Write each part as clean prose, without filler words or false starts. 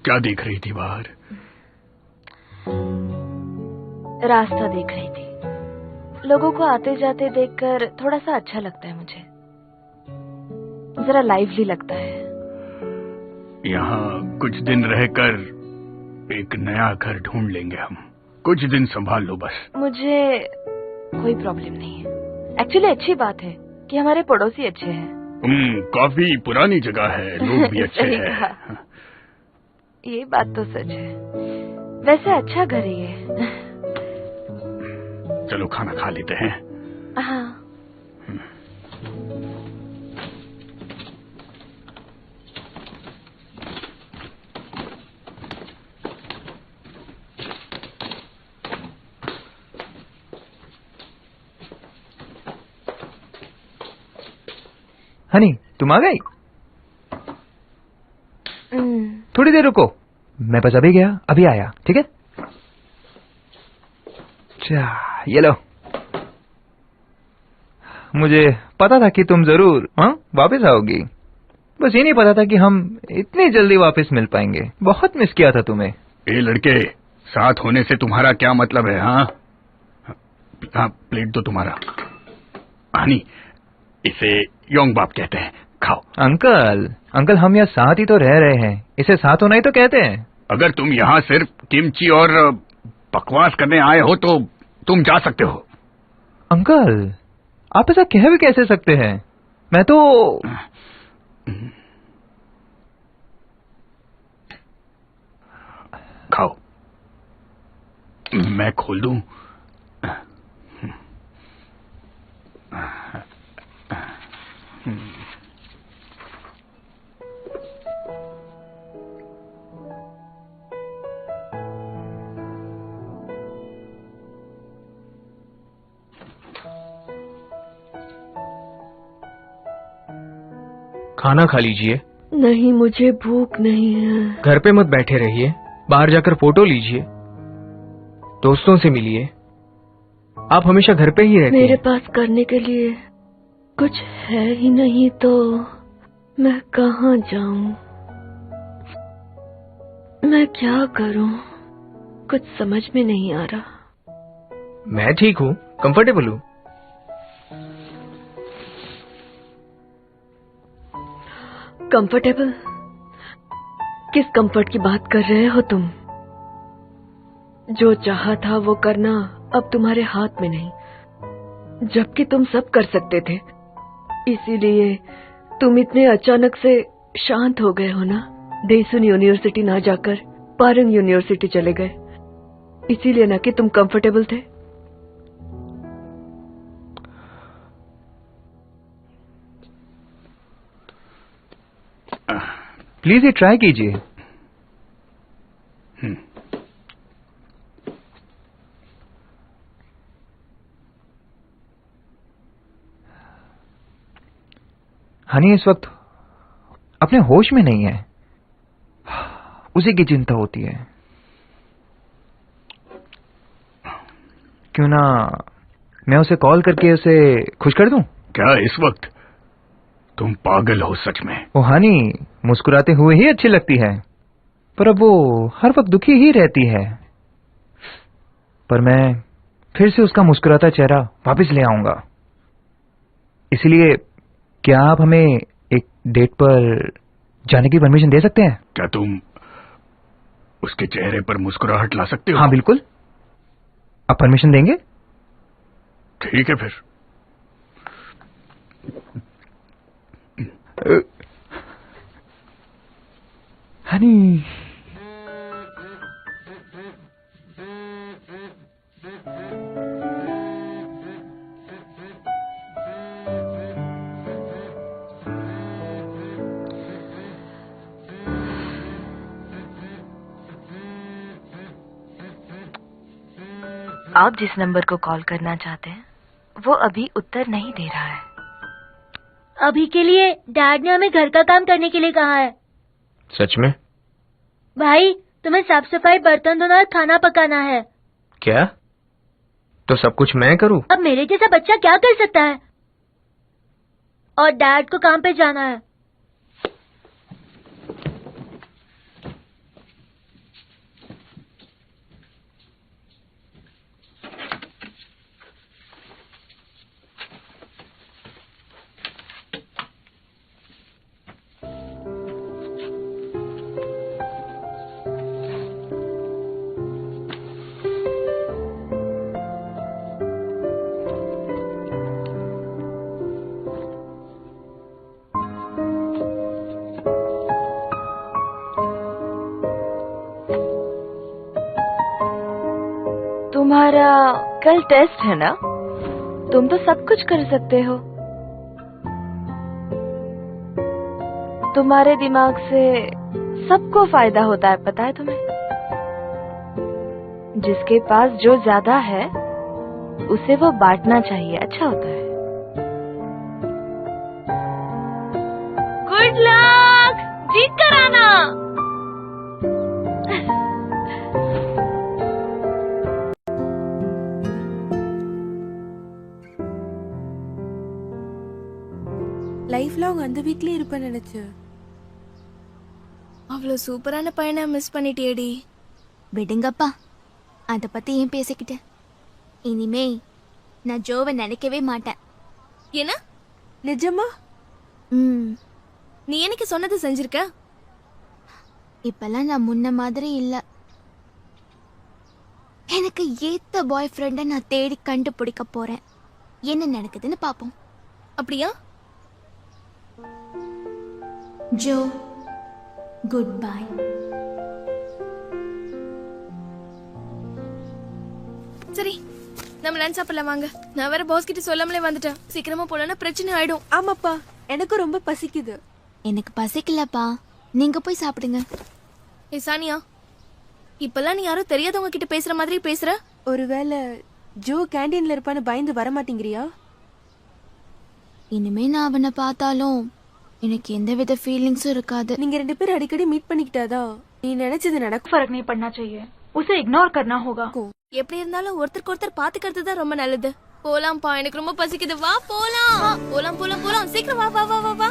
क्या देख रही थी बाहर? रास्ता देख रही थी। लोगों को आते जाते देखकर थोड़ा सा अच्छा लगता है मुझे, जरा लाइवली लगता है। यहाँ कुछ दिन रहकर एक नया घर ढूंढ लेंगे हम। कुछ दिन संभाल लो बस। मुझे कोई प्रॉब्लम नहीं है। एक्चुअली अच्छी बात है कि हमारे पड़ोसी अच्छे हैं। काफी पुरानी जगह है, लोग भी अच्छे हैं। ये बात तो सच है। वैसे अच्छा घर ही है। चलो खाना खा लेते हैं। हाँ। हनी, तुम आ गई? थोड़ी देर रुको, मैं बस अभी गया, अभी आया। ठीक है? ये लो। मुझे पता था कि तुम जरूर वापस आओगी। बस ये नहीं पता था कि हम इतनी जल्दी वापस मिल पाएंगे। बहुत मिस किया था तुम्हें। ए लड़के, साथ होने से तुम्हारा क्या मतलब है? हाँ, प्लेट दो तुम्हारा। हनी, इसे योंग बाप कहते हैं, खाओ। अंकल हम यहाँ साथ ही तो रह रहे हैं, इसे साथ होना ही तो कहते हैं। अगर तुम यहाँ सिर्फ किमची और बकवास करने आए हो तो तुम जा सकते हो। अंकल, आप ऐसा कह भी कैसे सकते हैं? मैं तो खाओ, मैं खोल दूं? खाना खा लीजिए। नहीं, मुझे भूख नहीं है। घर पे मत बैठे रहिए, बाहर जाकर फोटो लीजिए, दोस्तों से मिलिए। आप हमेशा घर पे ही रहते हैं। मेरे पास करने के लिए कुछ है ही नहीं तो मैं कहाँ जाऊं? मैं क्या करूं? कुछ समझ में नहीं आ रहा। मैं ठीक हूँ, कंफर्टेबल हूँ। कंफर्टेबल? किस कंफर्ट की बात कर रहे हो तुम? जो चाहा था वो करना अब तुम्हारे हाथ में नहीं, जबकि तुम सब कर सकते थे। इसीलिए तुम इतने अचानक से शांत हो गए हो ना। देसुन यूनिवर्सिटी ना जाकर पारंग यूनिवर्सिटी चले गए, इसीलिए ना कि तुम कंफर्टेबल थे। प्लीज ये ट्राई कीजिए। हनी इस वक्त अपने होश में नहीं है, उसी की चिंता होती है। क्यों ना मैं उसे कॉल करके उसे खुश कर दूं? क्या इस वक्त? तुम पागल हो सच में। ओ हनी, मुस्कुराते हुए ही अच्छी लगती है, पर अब वो हर वक्त दुखी ही रहती है। पर मैं फिर से उसका मुस्कुराता चेहरा वापस ले आऊंगा। इसलिए क्या आप हमें एक डेट पर जाने की परमिशन दे सकते हैं? क्या तुम उसके चेहरे पर मुस्कुराहट ला सकते हो? हाँ बिल्कुल। आप परमिशन देंगे? ठीक है फिर। हनी, आप जिस नंबर को कॉल करना चाहते हैं वो अभी उत्तर नहीं दे रहा है। अभी के लिए डैड ने हमें घर का काम करने के लिए कहा है। सच में? भाई, तुम्हें साफ सफाई, बर्तन धोना और खाना पकाना है। क्या? तो सब कुछ मैं करूं? अब मेरे जैसा बच्चा क्या कर सकता है? और डैड को काम पे जाना है। कल टेस्ट है ना, तुम तो सब कुछ कर सकते हो। तुम्हारे दिमाग से सबको फायदा होता है, पता है तुम्हें? जिसके पास जो ज्यादा है उसे वो बांटना चाहिए, अच्छा होता है। गुड लक, जीत कर आना। லைஃப் லாங் அந்த வீட்லயே இருப்பேன் நினைச்சேன். அவ்வளோ சூப்பரான பையனை மிஸ் பண்ணிட்டியேடி. விடுங்கப்பா, அத பத்தி ஏன் பேசிக்கிட்டு. இனிமே நான் ஜோவை நினைக்கவே மாட்டேன். என்ன? நிஜமா? நீ எனக்கு சொன்னது செஞ்சிருக்க? இப்பெல்லாம் நான் முன்ன மாதிரி இல்ல. எனக்கு ஏத்த பாய் ஃப்ரெண்ட நான் தேடி கண்டுபிடிக்க போறேன். என்ன நடக்குதுன்னு பாப்போம். அப்படியா? Joe, good bye. சரி, நம்ம லஞ்ச் சாப்பிடலாம் வாங்க. நான் வேற பாஸ் கிட்ட சொல்லாமலே வந்துட்டேன். சீக்கிரமா போலன்னா பிரச்சனை ஆயிடும். ஆமாப்பா, எனக்கும் ரொம்ப பசிக்குது. எனக்கு பசிக்கலப்பா, நீங்க போய் சாப்பிடுங்க. ஏ சானியா, இப்பெல்லாம் நீ யாரும் தெரியாதவங்க கிட்ட பேசுற மாதிரி பேசுற. ஒருவேளை ஜோ கேண்டீன்ல இருப்பான்னு பயந்து வர மாட்டேங்கிறியா? இனிமே நான் அவனை பார்த்தாலும் எனக்கு எந்தவித ஃபீலிங்ஸும் இருக்காது. நீங்க 2 பேரும் அடிக்கடி மீட் பண்ணிக்கிட்டாதான் நீ நினைச்சது நடக்கும். फर्क नहीं पड़ना चाहिए, उसे इग्नोर करना होगा. எப்படி இருந்தாலும் ஒருத்தருக்கு ஒருத்தர் பாத்துக்கிறது தான் ரொம்ப நல்லது. போலாம்ப்பா, எனக்கு ரொம்ப பசிக்குது. வா போலாம். போலாம் போலாம் போலாம், சீக்கிரம் வா வா வா வா வா.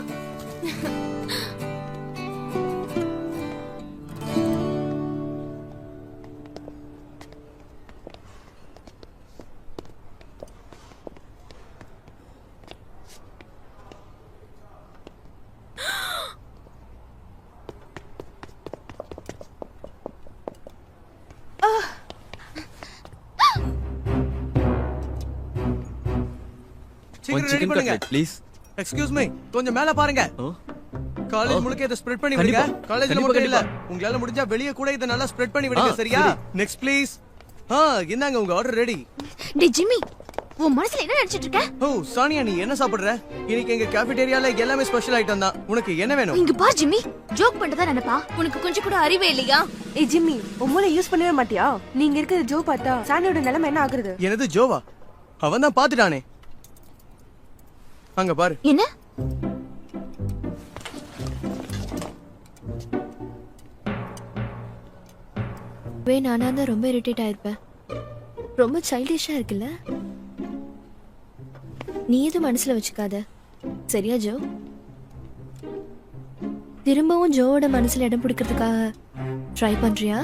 சீக்கிரம் ரெடி பண்ணுங்க ப்ளீஸ். எக்ஸ்கியூஸ் மீ, கொஞ்சம் மேல பாருங்க. காலேஜ் முழுக்க இத ஸ்ப்ரெட் பண்ணி விடுங்க. காலேஜ்ல மட்டும் இல்ல, உங்களால முடிஞ்சா வெளிய கூட இத நல்லா ஸ்ப்ரெட் பண்ணி விடுங்க. சரியா? Next please. இந்தாங்க உங்க ஆர்டர் ரெடி. டேய் ஜிம்மி, உன் மனசுல என்ன நினைச்சிட்டு இருக்க? ஓ சானியா, நீ என்ன சாப்பிடுற? இன்னைக்கு எங்க கேஃபேட்டேரியால எல்லாமே ஸ்பெஷல் ஐட்டம் தான். உனக்கு என்ன வேணும்? இங்க பார் ஜிம்மி, ஜோக் பண்றதா நினைப்பா? உனக்கு கொஞ்சம் கூட அறிவே இல்லையா? ஏய் ஜிம்மி, உன் மூளை யூஸ் பண்ணவே மாட்டியா? நீங்க இருக்கிற ஜோ பார்த்தா சானியோட நிலைமை என்ன ஆகுறது? எனது ஜோவா? அவன் தான் பாத்துட்டானே. அங்க பாரு. என்ன? நானா தான் ரொம்ப இரிட்டேட் ஆயிருப்பேன். ரொம்ப சைல்டிஷா இருக்குல்ல? நீ எதுவும் மனசுல வச்சுக்காத, சரியா ஜோ? திரும்பவும் ஜோவோட மனசுல இடம் பிடிக்கிறதுக்காக ட்ரை பண்றியா?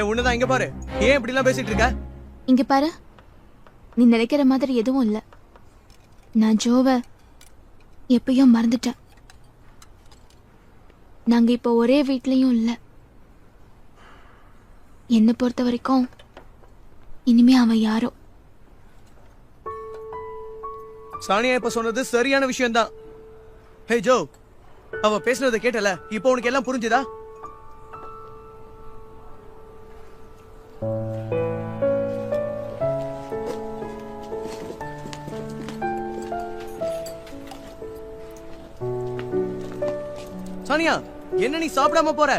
உன்னதான் இங்க பாரு. ஏன் இப்படி எல்லாம் பேசிட்டு இருக்க? இங்க பாரு, நீ நினைக்கிற மாதிரி எதுவும் இல்ல. நான் ஜோவை எப்பயோ மறந்துட்டேன். நாங்க இப்ப ஒரே வீட்லயும் இல்ல. என்ன பொறுத்த வரைக்கும் இனிமே அவன் யாரோ. சானியா இப்ப சொன்னது சரியான விஷயம் தான். ஹே ஜோ, அவ பேசுனதை கேட்டல, இப்போ உனக்கு எல்லாம் புரிஞ்சுதா? சானியா, என்ன நீ சாப்பிடாம போற?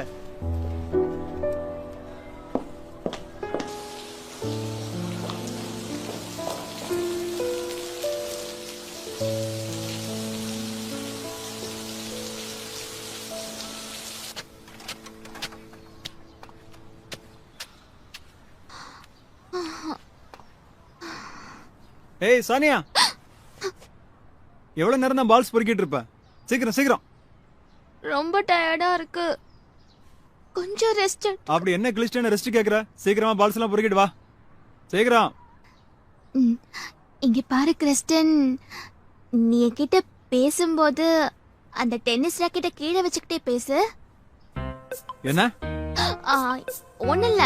ஏய் சானியா, எவ்வளவு நேரம் தான் பால்ஸ் பொறுக்கிட்டு இருப்ப? சீக்கிரம் சீக்கிரம். ரொம்ப டயர்டா இருக்கு, கொஞ்சம் ரெஸ்ட். அப்படி என்ன கிளிஸ்டான ரெஸ்ட் கேக்குற? சீக்கிரமா பால்ஸ் எல்லாம் பொறுக்கிட்டு வா, சீக்கிரம். இங்க பாரு கிறிஸ்டன், நீ என்கிட்ட பேசும்போது அந்த டென்னிஸ் ராக்கெட்ட கீழே வச்சுக்கிட்டே பேசு. என்ன? ஒண்ணு இல்ல.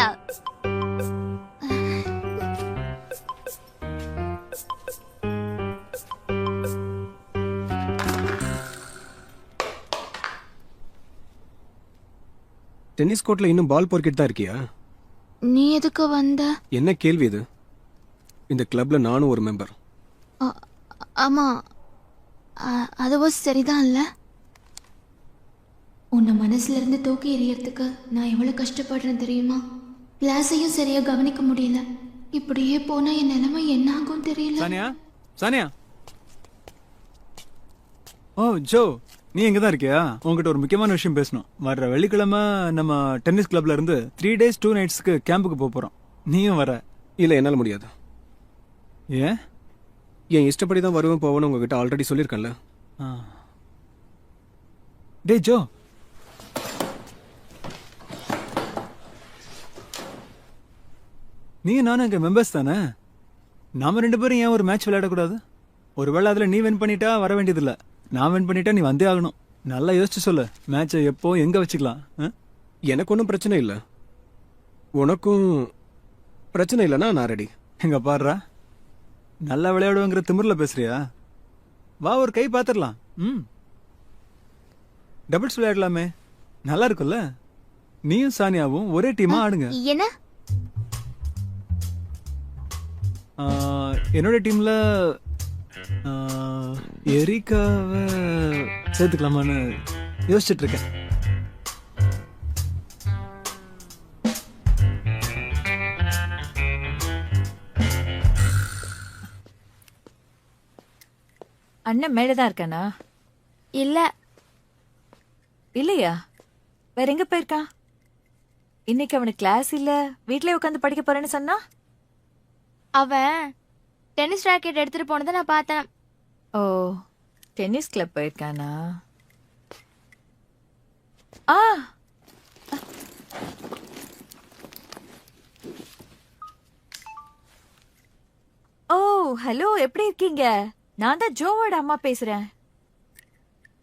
டென்னிஸ் கோர்ட்ல இன்னும் பால் பொறுக்கிட்டு தான் இருக்கியா? நீ எதுக்கு வந்த? என்ன கேள்வி இது? இந்த கிளப்ல நானும் ஒரு மெம்பர். ஆமா, அதுவும் சரிதான் இல்ல. உன்னை மனசுல இருந்து தூக்கி எறியறதுக்கு நான் எவ்வளவு கஷ்டப்படுறேன் தெரியுமா? கிளாஸையும் சரியா கவனிக்க முடியல. இப்படியே போனா என் நிலைமை என்ன ஆகும் தெரியல. சானியா, சானியா. ஓ ஜோ, நீ எங்க தான் இருக்கியா? உங்ககிட்ட ஒரு முக்கியமான விஷயம் பேசணும். வர்ற வெள்ளிக்கிழமை நம்ம டென்னிஸ் கிளப்ல இருந்து 3 days 2 nights கேம்புக்கு போறோம். நீயும் வர? இல்ல, என்னால முடியாது. ஏன்? என் இஷ்டப்படி தான் வருவேன் போவேன்னு உங்ககிட்ட ஆல்ரெடி சொல்லியிருக்கேன்ல. டேய் ஜோ, நீ நானும் அங்க மெம்பர்ஸ் தானே? நாம 2 பேரும் ஏன் ஒரு மேட்ச் விளையாடக்கூடாது? ஒருவேளை அதுல நீ வின் பண்ணிட்டா வர வேண்டியதில்ல, நான் வின் பண்ணிட்டா நீ வந்தே ஆகணும். நல்லா யோசிச்சு சொல்லு, மேட்சை எப்போ எங்க வச்சுக்கலாம். எனக்கு ஒன்றும் பிரச்சனை இல்லை, உனக்கும் பிரச்சனை இல்லைன்னா நான் ரெடி. எங்க பாடுறா, நல்லா விளையாடுவேங்கிற திமிர்ல பேசுறியா? வா, ஒரு கை பாத்துடலாம். டபுள்ஸ் விளையாடலாமே, நல்லா இருக்கும்ல? நீயும் சானியாவும் ஒரே டீமா ஆடுங்க. என்ன? என்னோட டீம்ல எரிக்காவை சேர்த்துக்கலாமான்னு யோசிச்சுட்டு இருக்கேன். அண்ணன் மேலதான் இருக்கானா? இல்ல. இல்லையா? வேற எங்க போயிருக்கான்? இன்னைக்கு அவனுக்கு கிளாஸ் இல்ல, வீட்லயே உட்காந்து படிக்க போறேன்னு சொன்னா. அவன் டென்னிஸ் ராக்கெட் எடுத்துட்டு போனதை நான் பார்த்தேன். ஓ, டென்னிஸ் கிளப் போயிருக்கானா? ஓ ஹலோ, எப்படி இருக்கீங்க? நான் தான் ஜோவோட அம்மா பேசுறேன்.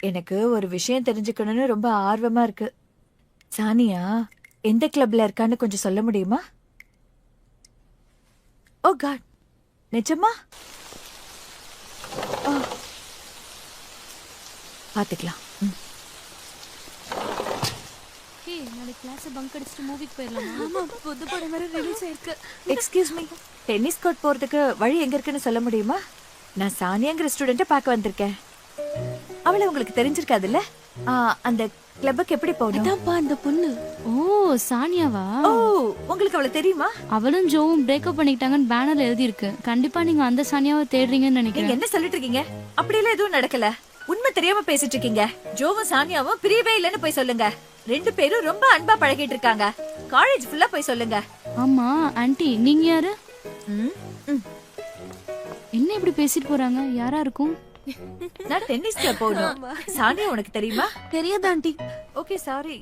எனக்கு ஒரு விஷயம் தெரிஞ்சுக்கணும்னு ரொம்ப ஆர்வமா இருக்கு. சானியா எந்த கிளப்ல இருக்கான்னு கொஞ்சம் சொல்ல முடியுமா? ஓ காட், நிஜமா? பாத்துக்கலாம். எக்ஸ்கியூஸ் மீ, டென்னிஸ் கோர்ட் போறதுக்கு வழி எங்க இருக்குன்னு சொல்ல முடியுமா? நான் சானியாங்கிற ஸ்டூடெண்ட்டை பார்க்க வந்திருக்கேன். அவளை உங்களுக்கு தெரிஞ்சிருக்காதுல்ல? அந்த கிளப்புக்கு எப்படி போகணும்? அந்த பொண்ணு. ஓ, சானியாவா? ஓ, உங்களுக்கு அவளை தெரியுமா? அவளும் ஜோவும் பிரேக்கப் பண்ணிக்கிட்டாங்கன்னு பேனர்ல எழுதி இருக்கு. கண்டிப்பா நீங்க அந்த சானியாவை தேடுறீங்கன்னு நினைக்கிறேன். நீங்க என்ன சொல்லிட்டு இருக்கீங்க? அப்படியெல்லாம் எதுவும் நடக்கல. உண்மை தெரியாம பேசிட்டு இருக்கீங்க. ஜோவும் சானியாவும் பிரியவே இல்லைன்னு போய் சொல்லுங்க. 2 பேரும் ரொம்ப அன்பா பழகிட்டு இருக்காங்க. காலேஜ் ஃபுல்லா போய் சொல்லுங்க. ஆமா ஆன்ட்டி, நீங்க யாரு? என்ன இப்படி பேசிட்டு போறாங்க? யாரா இருக்கும்? நான் டென்னிஸ் கிளப் போகணும். சானியா உனக்கு தெரியுமா? தெரியாது ஆன்ட்டி. Okay, sorry.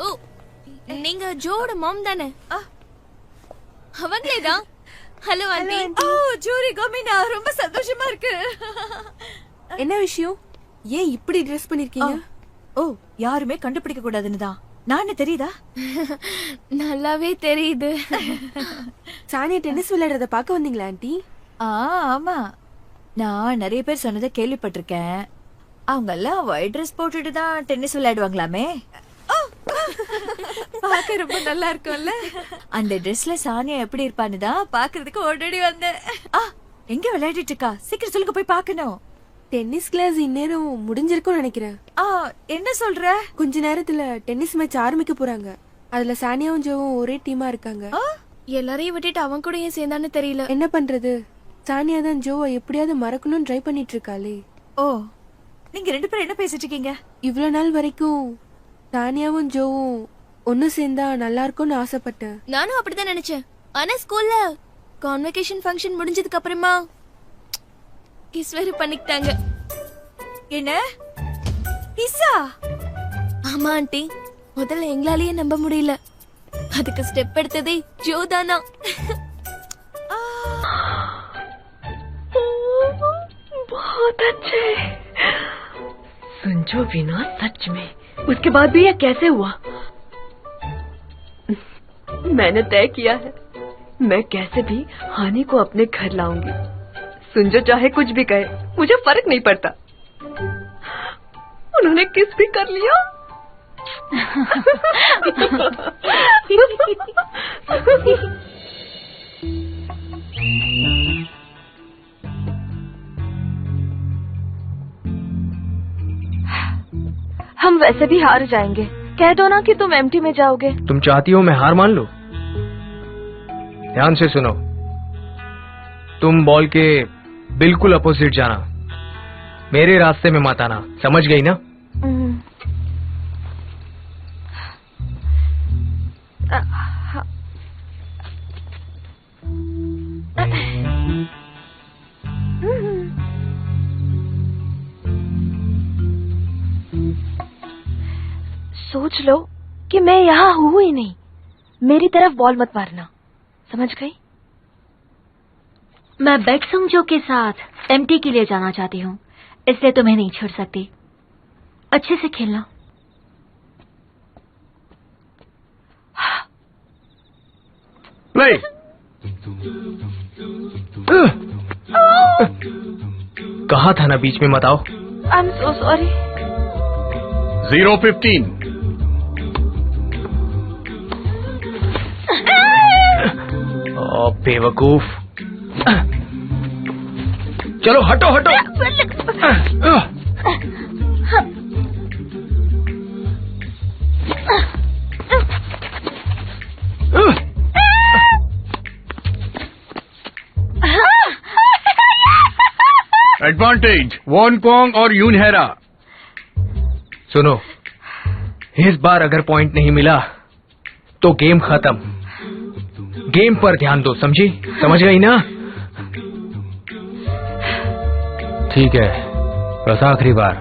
ஓ, நீங்க ஜோட மாம் தானே? அவங்களேதான். Hello aunty. ஓ ஜூரி கோமினா, ரொம்ப சந்தோஷமா இருக்கு. என்ன விஷயம்? ஏன் இப்படி ட்ரெஸ் பண்ணிருக்கீங்க? ஓ, யாருமே கண்டுபிடிக்க கூடாதுன்னு தான். நான் தெரியுதா? நல்லாவே தெரியுது. சானியா டென்னிஸ் விளையாடுறத பார்க்க வந்தீங்களா ஆன்ட்டி? ஆமா, நான் நிறைய பேர் சொன்னதை கேள்விப்பட்டிருக்கேன். அவங்க எல்லாம் ஒயிட் ட்ரெஸ் போட்டுட்டு தான் டென்னிஸ் விளையாடுவாங்களாமே. பாக்க ரொம்ப நல்லா இருக்கும்ல? அந்த ட்ரெஸ்ல சானியா எப்படி இருப்பான்னு தான் பாக்குறதுக்கு ஓடடி வந்தேன். எங்க விளையாடிட்டு இருக்கா? சீக்கிரம் சொல்லுங்க, போய் பாக்கணும். டென்னிஸ் கிளாஸ் இந்நேரம் முடிஞ்சிருக்கும்னு நினைக்கிறேன். என்ன சொல்ற? கொஞ்ச நேரத்துல டென்னிஸ் மேட்ச் ஆரம்பிக்க போறாங்க. அதுல சானியாவும் ஜோவும் ஒரே டீமா இருக்காங்க. எல்லாரையும் விட்டுட்டு அவன் கூட ஏன் சேர்ந்தான்னு தெரியல. என்ன பண்றது? சானியா தான் ஜோவை எப்படியாவது மறக்கணும்னு ட்ரை பண்ணிட்டு இருக்காளே. ஓ, நீங்க 2 பேரும் என்ன பேசிட்டு இருக்கீங்க? இவ்வளவு நாள் வரைக்கும் சானியாவும் ஜோவும் ஒன்னு சேர்ந்தா நல்லா இருக்கும்னு ஆசைப்பட்டேன். நானும் அப்படிதான் நினைச்சேன். ஆனா ஸ்கூல்ல கான்வெகேஷன் ஃபங்க்ஷன் முடிஞ்சதுக்கு அப்புறமா கிஸ் வேற பண்ணிக்கிட்டாங்க. என்ன கிஸ்ஸா? ஆமா ஆண்டி, முதல்ல எங்களாலேயே நம்ப முடியல. அதுக்கு ஸ்டெப் எடுத்ததே ஜோ தானா. बहुत अच्छे। संजो बिना सच में उसके बाद भी यह कैसे हुआ? मैंने तय किया है, मैं कैसे भी हानि को अपने घर लाऊंगी। सुंजो चाहे कुछ भी कहे, मुझे फर्क नहीं पड़ता। उन्होंने किस भी कर लिया। हम वैसे भी हार जाएंगे। कह दो ना कि तुम एम्प्टी में जाओगे। तुम चाहती हो मैं हार मान लूं? ध्यान से सुनो, तुम बॉल के बिल्कुल अपोजिट जाना, मेरे रास्ते में मत आना, समझ गई ना? सोच लो कि मैं यहाँ हूँ ही नहीं, मेरी तरफ बॉल मत मारना, समझ गई? मैं बैटसुंगजो के साथ एम्प्टी के लिए जाना चाहती हूँ, इसलिए तुम्हें नहीं छोड़ सकती। अच्छे से खेलना। प्ले। कहा था ना बीच में मत आओ। I am so sorry. 0-15। ओ बेवकूफ, चलो हटो हटो। एडवांटेज वॉनकोंग और यूनहेरा। सुनो, इस बार अगर पॉइंट नहीं मिला तो गेम खत्म। गेम पर ध्यान दो, समझी? समझ गई ना? ठीक है, बस आखिरी बार।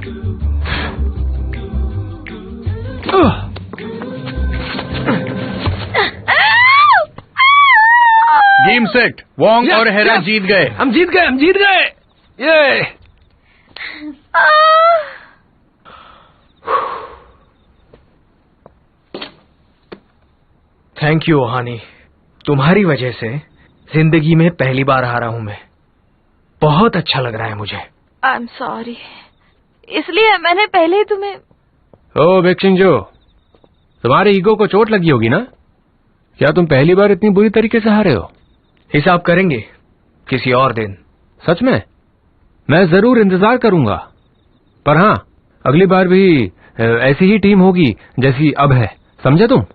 Game set. वोंग और हेरा जीत गए। हम जीत गए, हम जीत गए। ये थैंक यू ओहानी, तुम्हारी वजह से जिंदगी में पहली बार हारा हूं मैं। बहुत अच्छा लग रहा है मुझे। आई एम सॉरी, इसलिए मैंने पहले ही तुम्हें। ओ बैटसुंगजो, तुम्हारे ईगो को चोट लगी होगी ना? क्या तुम पहली बार इतनी बुरी तरीके से हारे हो? हिसाब करेंगे किसी और दिन। सच में? मैं जरूर इंतजार करूंगा, पर हाँ, अगली बार भी ऐसी ही टीम होगी जैसी अब है, समझे तुम?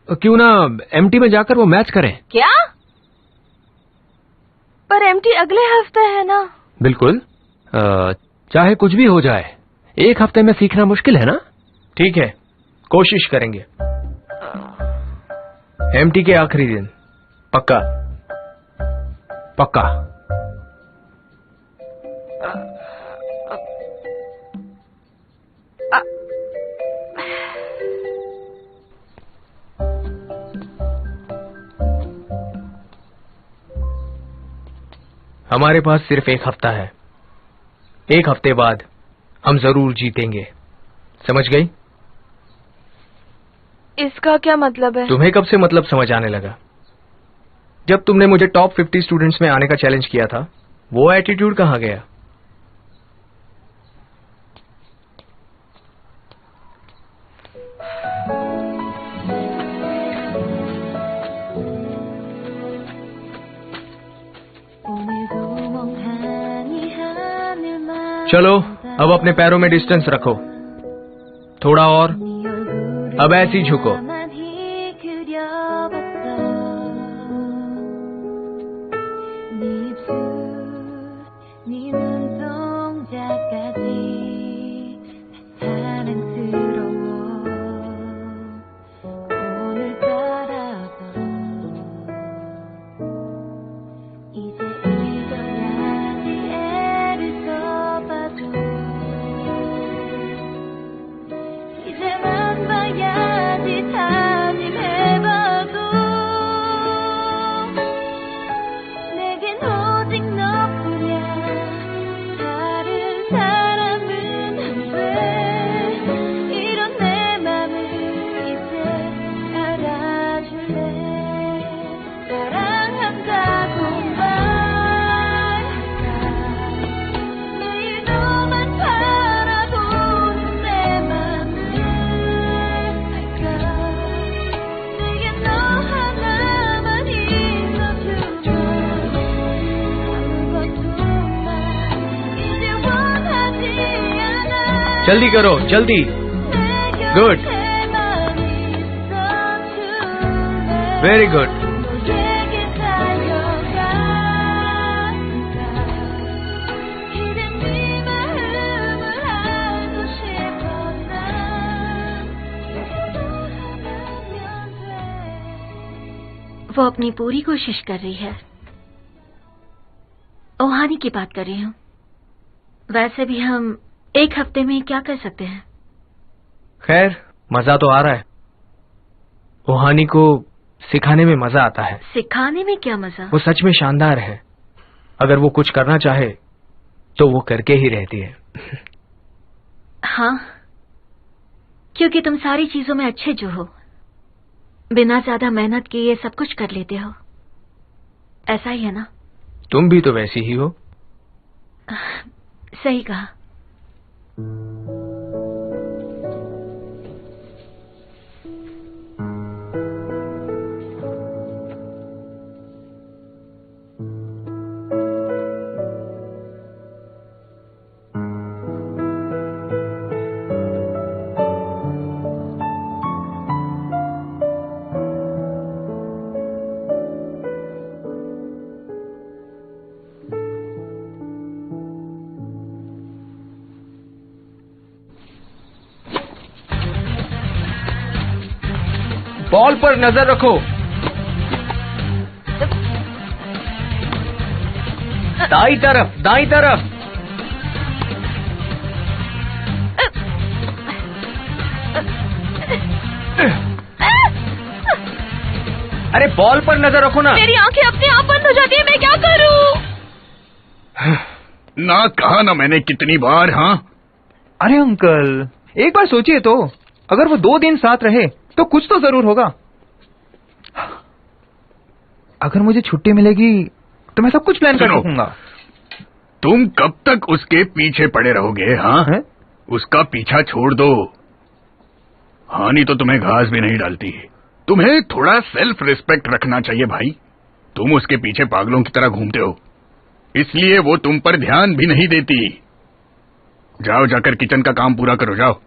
क्यों ना एम्प्टी में जाकर वो मैच करें? क्या? पर एम्प्टी अगले हफ्ते है ना? बिल्कुल, चाहे कुछ भी हो जाए, एक हफ्ते में सीखना मुश्किल है ना? ठीक है, कोशिश करेंगे। एम्प्टी के आखिरी दिन, पक्का? पक्का। हमारे पास सिर्फ एक हफ्ता है। एक हफ्ते बाद हम जरूर जीतेंगे, समझ गई? इसका क्या मतलब है? तुम्हें कब से मतलब समझ आने लगा? जब तुमने मुझे टॉप 50 स्टूडेंट्स में आने का चैलेंज किया था, वो एटीट्यूड कहाँ गया? चलो, अब अपने पैरों में डिस्टेंस रखो, थोड़ा और। अब ऐसे ही झुको। जल्दी करो, जल्दी। Good, very good. वो अपनी पूरी कोशिश कर रही है। ओहानी की बात कर रही हूँ। वैसे भी हम एक हफ्ते में क्या कर सकते हैं? खैर, मजा तो आ रहा है। ओहानी को सिखाने में मजा आता है। सिखाने में क्या मजा? वो सच में शानदार है। अगर वो कुछ करना चाहे तो वो करके ही रहती है। हाँ, क्योंकि तुम सारी चीजों में अच्छे जो हो, बिना ज्यादा मेहनत किए सब कुछ कर लेते हो। ऐसा ही है ना? तुम भी तो वैसी ही हो। सही कहा। बॉल पर नजर रखो। दाई तरफ, दाई तरफ। अरे बॉल पर नजर रखो ना। मेरी आंखें अपने आप बंद हो जाती है, मैं क्या करूं? ना कहा ना मैंने कितनी बार। हाँ, अरे अंकल, एक बार सोचिए तो, अगर वो 2 दिन साथ रहे तो कुछ तो जरूर होगा। अगर मुझे छुट्टी मिलेगी तो मैं सब कुछ प्लान कर सकूंगा। तुम कब तक उसके पीछे पड़े रहोगे? हाँ है? उसका पीछा छोड़ दो। हानि तो तुम्हें घास भी नहीं डालती। तुम्हें थोड़ा सेल्फ रिस्पेक्ट रखना चाहिए भाई। तुम उसके पीछे पागलों की तरह घूमते हो, इसलिए वो तुम पर ध्यान भी नहीं देती। जाओ, जाकर किचन का काम पूरा करो, जाओ।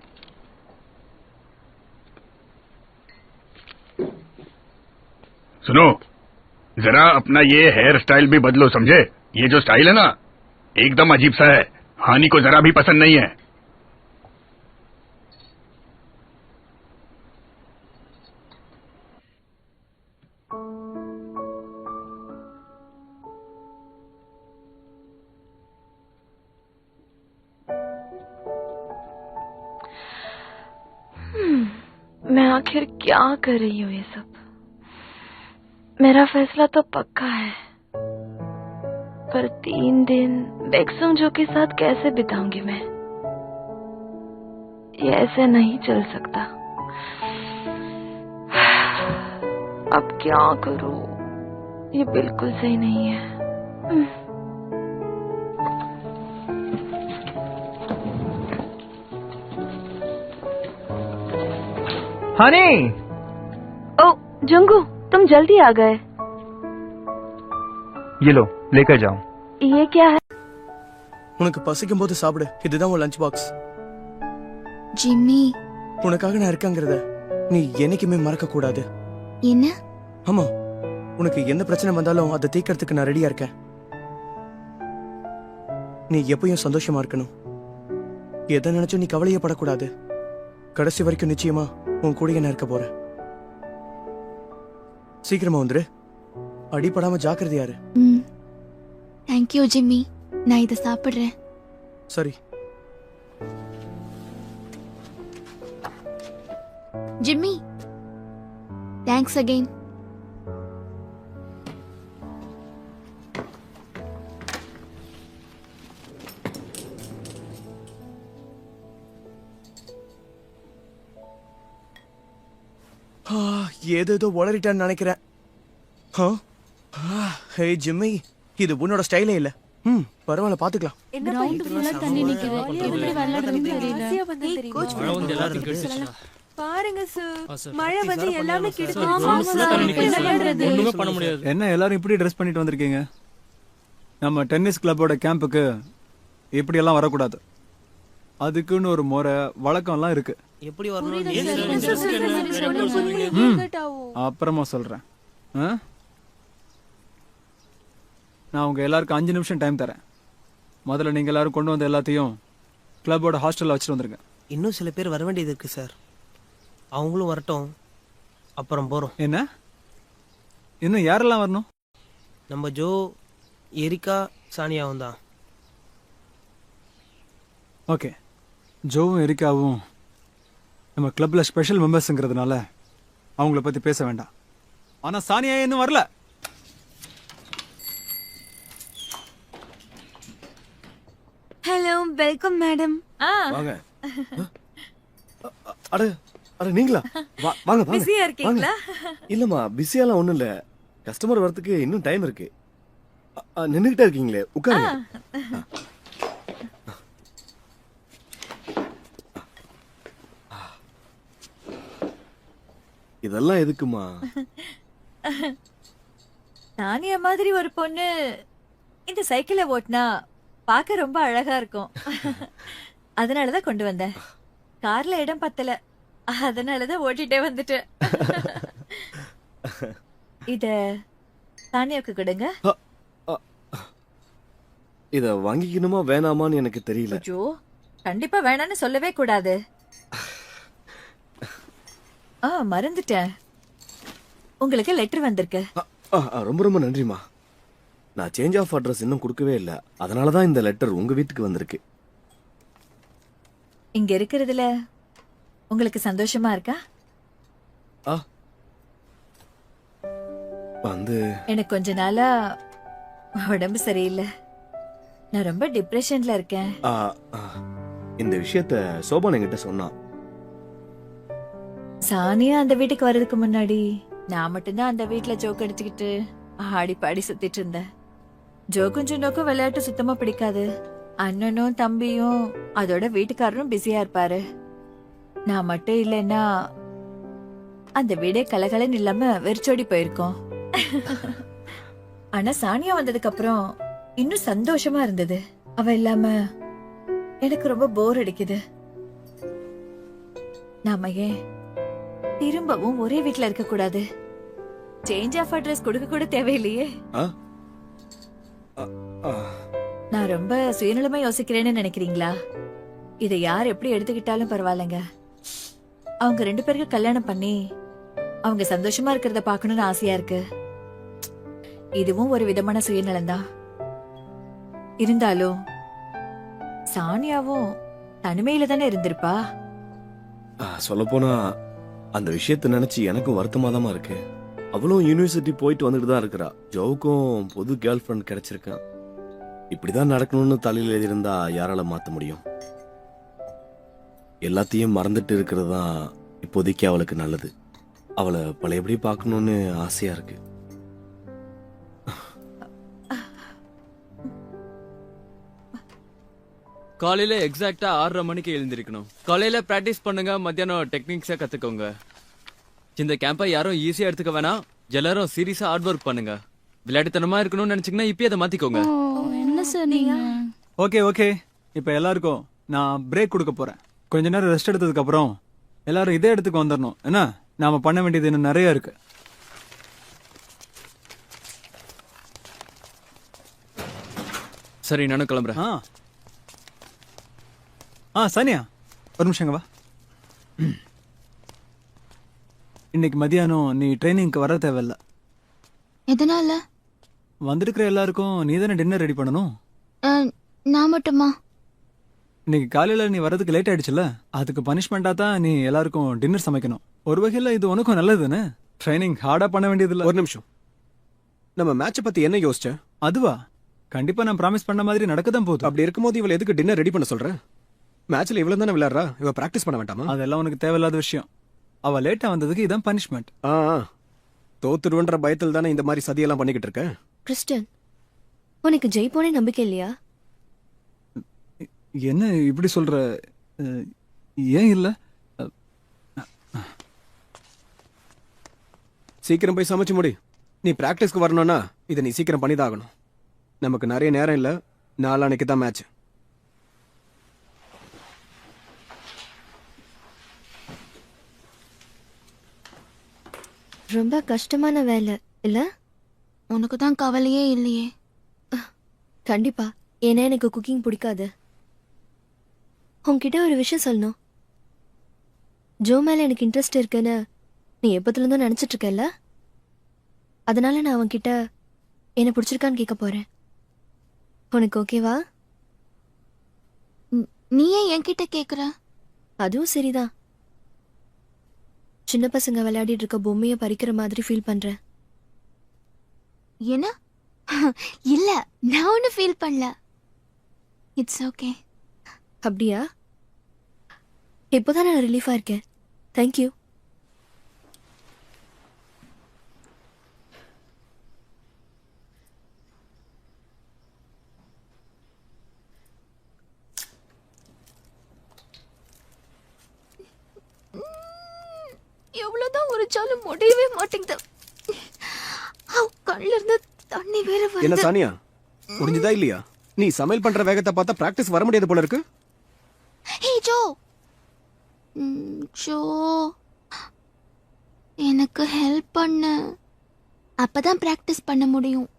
सुनो, जरा अपना ये हेयर स्टाइल भी बदलो, समझे? ये जो स्टाइल है ना, एकदम अजीब सा है। हानि को जरा भी पसंद नहीं है। मैं आखिर क्या कर रही हूँ ये सब? मेरा फैसला तो पक्का है, पर 3 दिन बेक्सुंग जो के साथ कैसे बिताऊंगी मैं? ये ऐसे नहीं चल सकता। अब क्या करूं? ये बिल्कुल सही नहीं है। हानी! ओ जंगू, तुम जल्दी आ गए। ये लो, लेकर जाओ। ये क्या है? உனக்கு பசிக்கும் போது சாப்பிடு. இதுதான் உன் லஞ்ச் பாக்ஸ். ஜிம்மி, உனக்காக நான் இருக்கேங்கிறத நீ என்னைக்குமே மறக்க கூடாது. என்ன? ஆமா, உனக்கு என்ன பிரச்சனை வந்தாலும் அதை தீர்க்கறதுக்கு நான் ரெடியா இருக்கேன். நீ எப்பயும் சந்தோஷமா இருக்கணும். எதை நினைச்சும் நீ கவலையே படக்கூடாது. கடைசி வரைக்கும் நிச்சயமா உன் கூடயே நான் இருக்க போறேன். சீக்கிரமா வந்துரு. அடிபடாம ஜாக்கிரதையா இரு. Thank you Jimmy. நான் இதை சாப்பிடுறேன். சரி. Jimmy, thanks again. ஏதேதோ உளறிட்டான்னு நினைக்கிறேன். ஹே ஜிம்மி, இது உன்னோட ஸ்டைலே இல்ல. பரவாயில்ல, பாத்துக்கலாம். பாருங்க சார், மழை வந்து எல்லாமே என்ன எல்லாரும் இப்படி ட்ரெஸ் பண்ணிட்டு வந்திருக்கீங்க? நம்ம டென்னிஸ் கிளப்போட கேம்புக்கு இப்படி எல்லாம் வரக்கூடாது. அதுக்குன்னு ஒரு முறை வழக்கம்லாம் இருக்கு. எப்படி வரணும்? அப்புறமா சொல்றேன். நான் உங்க எல்லாருக்கும் 5 நிமிஷம் டைம் தரேன். முதல்ல நீங்க எல்லாரும் கொண்டு வந்த எல்லாத்தையும் கிளப்போட ஹாஸ்டல்ல வச்சுட்டு வந்துருங்க. இன்னும் சில பேர் வர வேண்டியது இருக்கு சார். அவங்களும் வரட்டும், அப்புறம் போறோம். என்ன? இன்னும் யாரெல்லாம் வரணும்? நம்ம ஜோ, எரிகா, சானியாவும் தான். ஓகே, ஜோவும் எரிக்காவும் நம்ம கிளப்ல ஸ்பெஷல் மெம்பர்ஸ்ங்கிறதுனால அவங்கள பத்தி பேச வேண்டாம். ஆனா சானியா இன்னும் வரல. Hello, welcome madam. வாங்க. அட அட நீங்களா? வாங்க வாங்க. பிஸியா இருக்கீங்களா? இல்லம்மா, பிஸியாலாம் ஒண்ணும் இல்ல. கஸ்டமர் வரதுக்கு இன்னும் டைம் இருக்கு. நின்னுகிட்டே இருக்கீங்களே, உட்காருங்க. இதெல்லாம் எதுக்குமா? சானியா மாதிரி ஒரு பொண்ணு இந்த சைக்கிளை ஓட்டினா பார்க்க ரொம்ப அழகா இருக்கும். அதனாலதான் கொண்டு வந்தேன். கார்ல இடம் பத்தல, அதனாலதான் ஓட்டிட்டே வந்துட்டேன். இத சானியாவுக்கு கொடுங்க. இத வாங்கிக்கணுமா வேணாமான்னு எனக்கு தெரியல. ஜோ, கண்டிப்பா வேணான்னு சொல்லவே கூடாது. மறந்துட்டேன், உங்களுக்கு லெட்டர் வந்திருக்கு. ரொம்ப ரொம்ப நன்றிமா. நான் சேஞ்ச் ஆஃப் அட்ரஸ் இன்னும் கொடுக்கவே இல்லை, அதனாலதான் இந்த லெட்டர் உங்க வீட்டுக்கு வந்திருக்கு. இங்க இருக்கிறதுல உங்களுக்கு சந்தோஷமா இருக்கா? வந்து எனக்கு கொஞ்ச நாளா உடம்பு சரியில்லை. நான் ரொம்ப டிப்ரெஷன்ல இருக்கேன். இந்த விஷயத்த சோபான் என்கிட்ட சொன்னான். சானியா அந்த வீட்டுக்கு வர்றதுக்கு முன்னாடி நான் மட்டும்தான் அந்த வீட்டுல ஜோக் அடிச்சுக்கிட்டு ஆடி பாடி சுத்திட்டு இருந்தேன். ஜோக்கும் சுண்டோக்கும் விளையாட்டு சுத்தமா பிடிக்காது. அண்ணனும் தம்பியும் அதோட வீட்டுக்காரரும் பிஸியா இருப்பாரு. நான் மட்டும் இல்லைன்னா அந்த வீடே கலகலன்னு இல்லாம வெறிச்சோடி போயிருக்கோம். ஆனா சானியா வந்ததுக்கு அப்புறம் இன்னும் சந்தோஷமா இருந்தது. அவ இல்லாம எனக்கு ரொம்ப போர் அடிக்குது. நாம ஏன் திரும்பவும் ஒரே வீட்ல இருக்க கூடாது? சேஞ்ச் ஆஃப் அட்ரஸ் கொடுக்க கூட தேவையில்லையே. நான் ரொம்ப சுயநலமா யோசிக்கிறேன்னு நினைக்கிறீங்களா? இதை யார் எப்படி எடுத்துக்கிட்டாலும் பரவாயில்லைங்க. அவங்க 2 பேருக்கு கல்யாணம் பண்ணி அவங்க சந்தோஷமா இருக்கிறத பாக்கணும்னு ஆசையா இருக்கு. இதுவும் ஒரு விதமான சுயநலம்தான். இருந்தாலும் சானியாவும் தனிமையில தானே இருந்திருப்பா. சொல்ல போனா அந்த விஷயத்த நினைச்சு எனக்கும் வருத்தமா இருக்கு. அவளும் யூனிவர்சிட்டி போயிட்டு வந்துட்டு தான் இருக்கிறா. ஜோவுக்கும் புது கேர்ள் ஃப்ரெண்ட் கிடைச்சிருக்கான். இப்படிதான் நடக்கணும்னு தலையில எழுதியிருந்தா யாரால மாத்த முடியும்? எல்லாத்தையும் மறந்துட்டு இருக்கிறது தான் இப்போதைக்கு அவளுக்கு நல்லது. அவளை பழையபடி பார்க்கணும்னு ஆசையா இருக்கு. காலையில எக்ஸாக்டா 6:30 மணிக்கு எழுந்திருக்கணும். காலையில பிராக்டிஸ் பண்ணுங்க, மத்தியானம் டெக்னிக்ஸா கத்துக்கோங்க. இந்த கேம்பை யாரும் ஈஸியா எடுத்துக்க வேணாம். எல்லாரும் சீரியஸா ஹார்ட் ஒர்க் பண்ணுங்க. விளையாட்டுத்தனமா இருக்கணும்னு நினைச்சீங்கன்னா இப்பயே அதை மாத்திக்கோங்க. என்ன சார் நீங்க? ஓகே ஓகே, இப்ப எல்லாருக்கும் நான் பிரேக் கொடுக்க போறேன். கொஞ்ச நேரம் ரெஸ்ட் எடுத்ததுக்கு அப்புறம் எல்லாரும் இதே இடத்துக்கு வந்துடணும். என்ன, நாம பண்ண வேண்டியது இன்னும் நிறைய இருக்கு. சரி, நானும் கிளம்புறேன். சானியா, ஒரு நிமிஷங்க வா. இன்னைக்கு மதியானம் நீ ட்ரைனிங்க்கு வர தேவையில்ல. எதனால? வந்திருக்கிற எல்லாருக்கும் நீ தானே டின்னர் ரெடி பண்ணணும். நான் மட்டுமா? இன்னைக்கு காலையில நீ வரதுக்கு லேட் ஆயிடுச்சுல, அதுக்கு பனிஷ்மெண்டா தான் நீ எல்லாருக்கும் டின்னர் சமைக்கணும். ஒரு வகையில இது உனக்கும் நல்லது தானே. ட்ரைனிங் ஹார்டா பண்ண வேண்டியது இல்ல. ஒரு நிமிஷம், நம்ம மேட்சை பத்தி என்ன யோசிச்ச? அதுவா, கண்டிப்பா நான் ப்ராமிஸ் பண்ண மாதிரி நடக்கதான் போகுது. அப்படி இருக்கும்போது இவளை எதுக்கு டின்னர் ரெடி பண்ண சொல்ற? மேட்ச்ல இவ்வளவு தானே விளையாடுறா, இவ பிராக்டிஸ் பண்ண வேண்டாமா? அதெல்லாம் உனக்கு தேவையில்லாத விஷயம். அவ லேட்டா வந்ததுக்கு இதான் பனிஷ்மெண்ட். தோத்துருவன்ற பயத்தில் தானே இந்த மாதிரி சதியெல்லாம் பண்ணிக்கிட்டு இருக்க. கிறிஸ்டன், உனக்கு ஜெயிப்போனே நம்பிக்கை இல்லையா? என்ன இப்படி சொல்ற? ஏன் இல்ல? சீக்கிரம் போய் சமைச்சு முடி. நீ பிராக்டிஸ்க்கு வரணும்னா இதை நீ சீக்கிரம் பண்ணிதான் ஆகணும். நமக்கு நிறைய நேரம் இல்ல, நாளான்னைக்கு தான் மேட்ச். ரொம்ப கஷ்டமான வேலை இல்ல? உனக்கு தான் கவலையே இல்லையே. கண்டிப்பா, ஏன்னா எனக்கு குக்கிங் பிடிக்காது. உன்கிட்ட ஒரு விஷயம் சொல்லணும். ஜோ மேல எனக்கு இன்ட்ரெஸ்ட் இருக்குன்னு நீ எப்பத்துல இருந்தும் நினைச்சிட்டு இருக்கல. அதனால நான் அவன்கிட்ட என்ன பிடிச்சிருக்கான்னு கேட்க போறேன். உனக்கு ஓகேவா? நீ ஏன் என்கிட்ட கேக்குற? அதுவும் சரிதான். சின்ன பசங்க விளையாடிட்டு இருக்க பொம்மையை பறிக்கிற மாதிரி ஃபீல் பண்றேன். என்ன? இல்ல, நான் ஒன்னும் ஃபீல் பண்ணல. It's okay. அப்படியா? இப்போதான் நான் ரிலீஃபா இருக்கேன். தேங்க்யூ. எவ்வளவுதான் உரிச்சாலும் முடியவே மாட்டேங்குது. கண்ணுல இருந்து தண்ணி வேற வருது. என்ன சானியா, முடிஞ்சதா இல்லையா? நீ சமையல் பண்ற வேகத்தை பார்த்தா பிராக்டிஸ் வர முடியாது போல இருக்கு. ஹே ஜோ, ஜோ எனக்கு ஹெல்ப் பண்ணு. அப்பதான் பிராக்டிஸ் பண்ண முடியும்.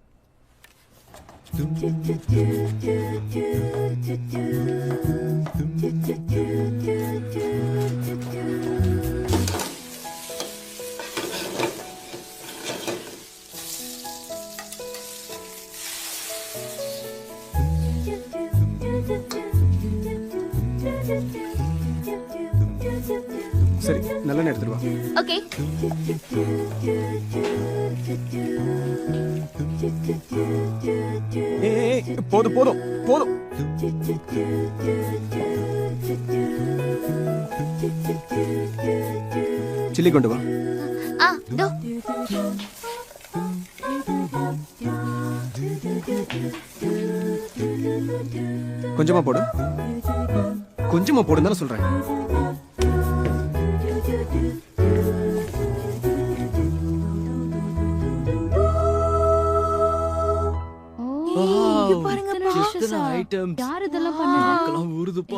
சரி, நல்ல நேரத்துல வா. ஓகே. ஏய், போதும் போதும் போதும். சில்லி கொண்டு வா. தோ. கொஞ்சமா போடு. கொஞ்சமா போடுன்னு தானே சொல்றேன்.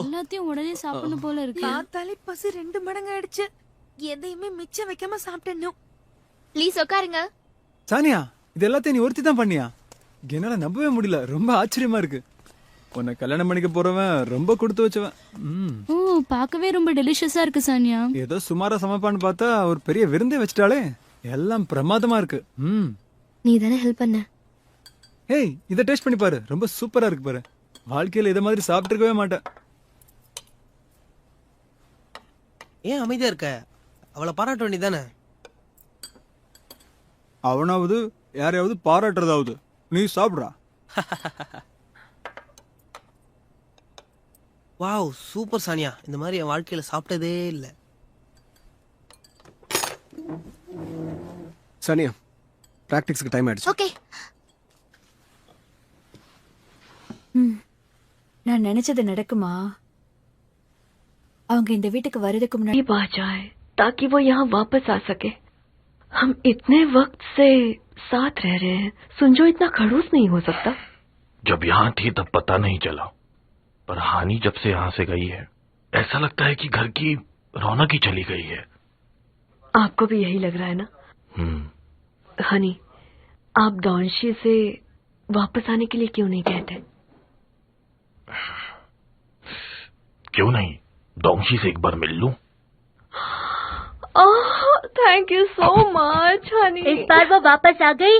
எல்லாத்தையும் உடனே சாப்பிடணும் போல இருக்கு. பார்த்தாலே பசி 2 மடங்கு ஆயிடுச்சு. எதையுமே மிச்சம் வைக்காம சாப்பிட்டேன். ப்ளீஸ் உட்காருங்க. சானியா, இது எல்லாத்தையும் நீ ஒருத்தி தான் பண்ணியா? என்னால நம்பவே முடியல. ரொம்ப ஆச்சரியமா இருக்கு. உன்னை கல்யாணம் பண்ணிக்க போறவன் ரொம்ப கொடுத்து வச்சவன். ஓ, பார்க்கவே ரொம்ப டெலிஷியஸா இருக்கு சானியா. ஏதோ சுமாரா சமைப்பான்னு பார்த்தா ஒரு பெரிய விருந்தே வச்சிட்டாலே. எல்லாம் பிரமாதமா இருக்கு. நீ தானே ஹெல்ப் பண்ண. ஏய், இதை டேஸ்ட் பண்ணி பாரு. ரொம்ப சூப்பரா இருக்கு பாரு. வாழ்க்கையில இத மாதிரி சாப்பிட்டுருக்கவே மாட்டேன். ஏன் அமைதியா இருக்க? அவளை பாராட்ட வேண்டியதானே? அவனாவது யாரையாவது பாராட்டுறதாவது. நீ சாப்பிடுறா. Wow, super Sania. இந்த மாதிரி என் வாழ்க்கையில சாப்பிட்டதே இல்ல. சானியா, பிராக்டிஸ்க்கு டைம் ஆயிடுச்சு. ஓகே. நான் நினைச்சது நடக்குமா? அவங்க இந்த வீட்டுக்கு வரதுக்கு முன்னாடி आ जाए ताकि वो यहाँ वापस आ सके. हम इतने वक्त से साथ रह रहे हैं. सुंजो इतना खड़ूस नहीं हो सकता. जब यहाँ थी तब पता नहीं चला, पर हानि जब से यहाँ से गई है ऐसा लगता है कि घर की रौनक ही चली गई है. आपको भी यही लग रहा है ना? हनी, आप डॉन्शी से वापस आने के लिए क्यों नहीं कहते? क्यों नहीं, डोंशी से एक बार मिल लूं. Thank you so much Honey. एक बार वो वापस आ गई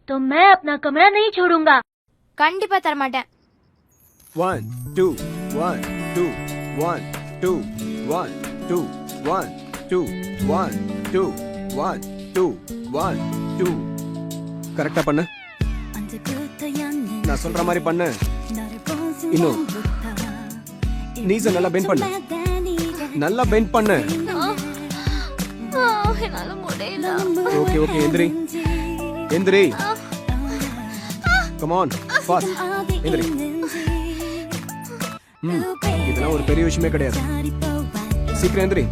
तो मैं अपना कमरा नहीं छोड़ूंगा. கண்டிப்பா தர மாட்டேன். 1 2 1 2 1 2 1 2 1 2 1 2 1 2 1 2. கரெக்டா பண்ணு. நான் சொல்ற மாதிரி பண்ணு. இன்னும் நீஸ நல்லா பெண்ட் பண்ணு. நல்லா பெண்ட் பண்ணு. என்னால முடியல. ஓகே ஓகே, எந்திரி எந்திரி. கம் ஆன், ஃபாஸ்ட் எந்திரி. இதெல்லாம் ஒரு பெரிய விஷயமே கிடையாது. சீக்கிரம் எந்திரி.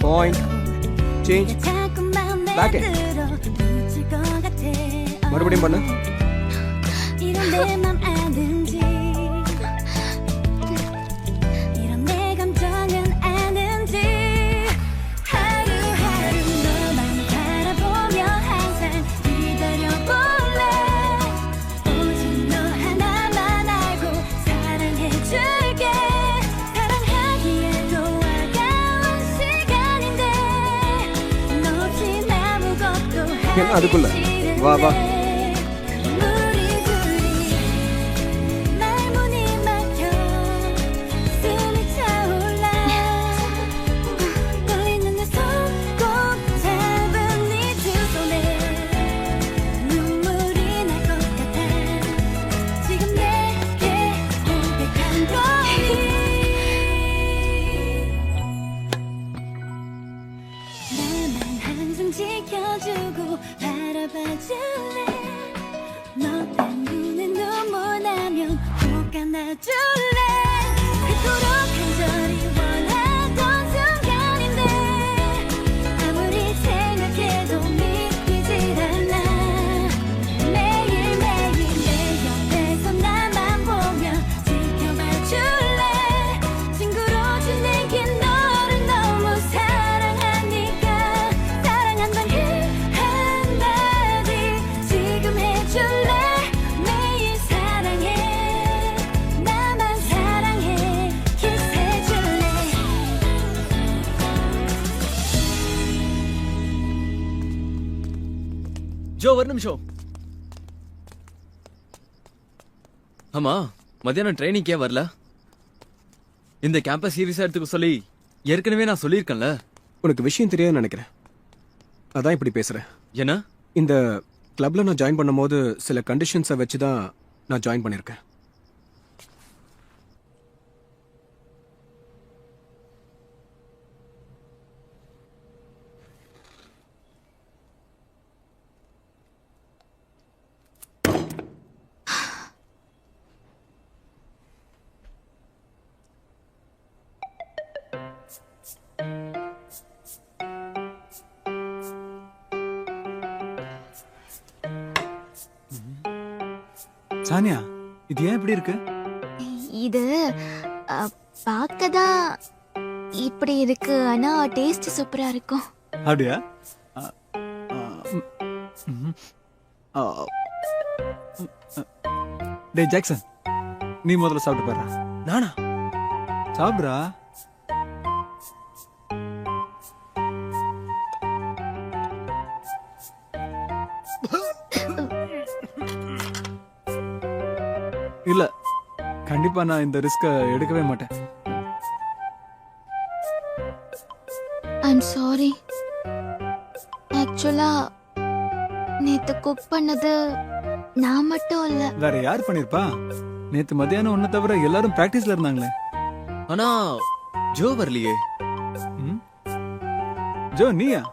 Point change back. மறுபடியும் பண்ணு. என்ன அதுக்குள்ள வா வா ஜோ ஒரு நிமிஷம். ஆமா, மத்தியானம் ட்ரைனிங்கே வரல. இந்த கேம்பஸ் சீரியஸா எடுத்துக்க சொல்லி ஏற்கனவே நான் சொல்லியிருக்கேன்ல. உனக்கு விஷயம் தெரியாதுன்னு நினைக்கிறேன், அதான் இப்படி பேசுறேன். என்ன? இந்த கிளப்ல நான் ஜாயின் பண்ணும்போது சில கண்டிஷன்ஸை வச்சு தான் நான் ஜாயின் பண்ணியிருக்கேன். சானியா, இது ஏன் இப்படி இருக்கு? இது பார்க்கதான் இப்படி இருக்கு, ஆனா டேஸ்ட் சூப்பரா இருக்கும். அப்படியா? டே ஜாக்சன், நீ முதல்ல சாப்பிட்டு பாரு. நானா? சாப்பிடுறா. இல்ல, கண்டிப்பா நான் இந்த ரிஸ்க எடுக்கவே மாட்டேன். I'm sorry. ஆக்சுவலா நேத்து குக் பண்ணது நான் மட்டும் இல்ல. வேற யார் பண்ணிருப்பா? நேத்து மத்தியானம் ஒன்ன தவிர எல்லாரும் பிராக்டிஸ்ல இருந்தாங்களே. ஆனா ஜோ வரலையே. ஜோ நீயா?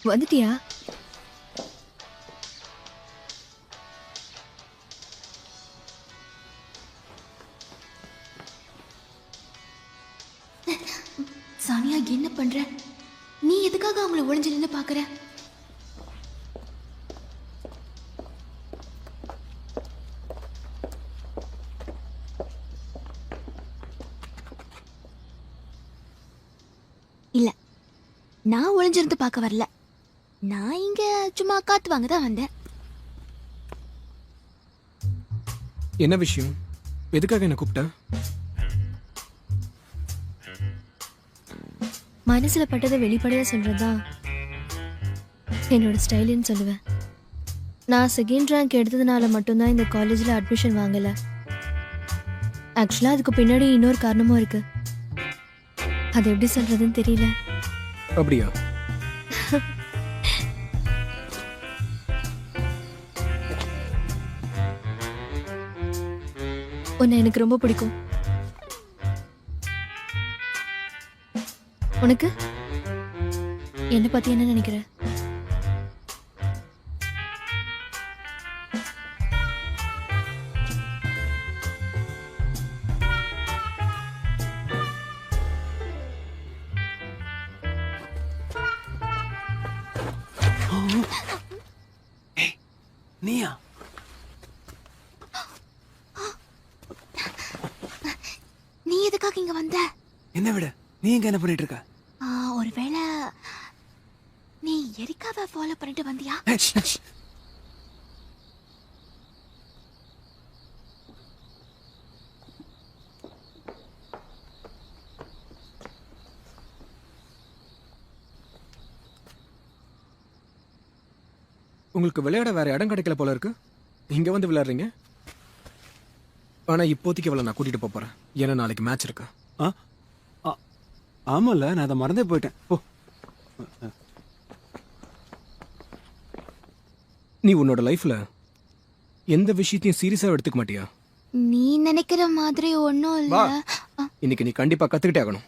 வந்துட்டியா? சானியா, என்ன பண்ற? நீ எதுக்காக அவங்கள ஒளிஞ்சு நின்னு பாக்குற? இல்ல, நான் ஒளிஞ்சிருந்து பார்க்க வரல. நான் இங்க சும்மா காத்து வாங்க தான் வந்தேன். என்ன விஷயம்? எதுக்காக என்ன கூப்பிட்ட? மனசுல பட்டதை வெளிப்படையா சொல்றதுதான் என்னோட ஸ்டைலுன்னு சொல்லுவேன். நான் செகண்ட் ரேங்க் எடுத்ததுனால மட்டும்தான் இந்த காலேஜ்ல அட்மிஷன் வாங்கல. ஆக்சுவலா அதுக்கு பின்னாடி இன்னொரு காரணமும் இருக்கு. அது எப்படி சொல்றதுன்னு தெரியல. அப்படியா? உன்னை எனக்கு ரொம்ப பிடிக்கும். உனக்கு? என்னை பத்தி என்ன நினைக்கிற? நீயா? நீ எதுக்காக இங்க வந்த? என்ன விட நீ இங்க என்ன பண்ணிட்டு இருக்க? ஒருவேளை நீ எரிக்காவை ஃபாலோ பண்ணிட்டு வந்தியா? உங்களுக்கு விளையாட வேற இடம் கிடைக்கல போல இருக்கு. இங்க வந்து விளையாடுறீங்க. ஆனா இப்போதைக்கு அவளை நான் கூட்டிட்டு போறேன். ஏன்னா நாளைக்கு மேட்ச் இருக்கு. ஆமால, நான் அதை மறந்தே போயிட்டேன். ஓ, நீ உன்னோட லைஃப்ல எந்த விஷயத்தையும் சீரியஸா எடுத்துக்க மாட்டியா? நீ நினைக்கிற மாதிரி ஒன்னும் இல்ல. இன்னைக்கு நீ கண்டிப்பா கத்துக்கிட்டே ஆகணும்.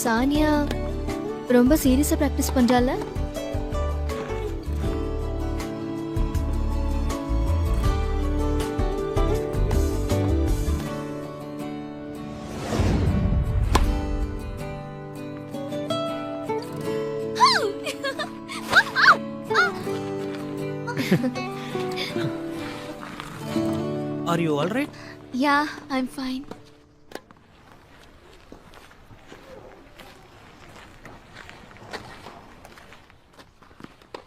சானியா ரொம்ப சீரியஸா பிராக்டிஸ் பண்றால? Are you all right? Yeah, I'm fine.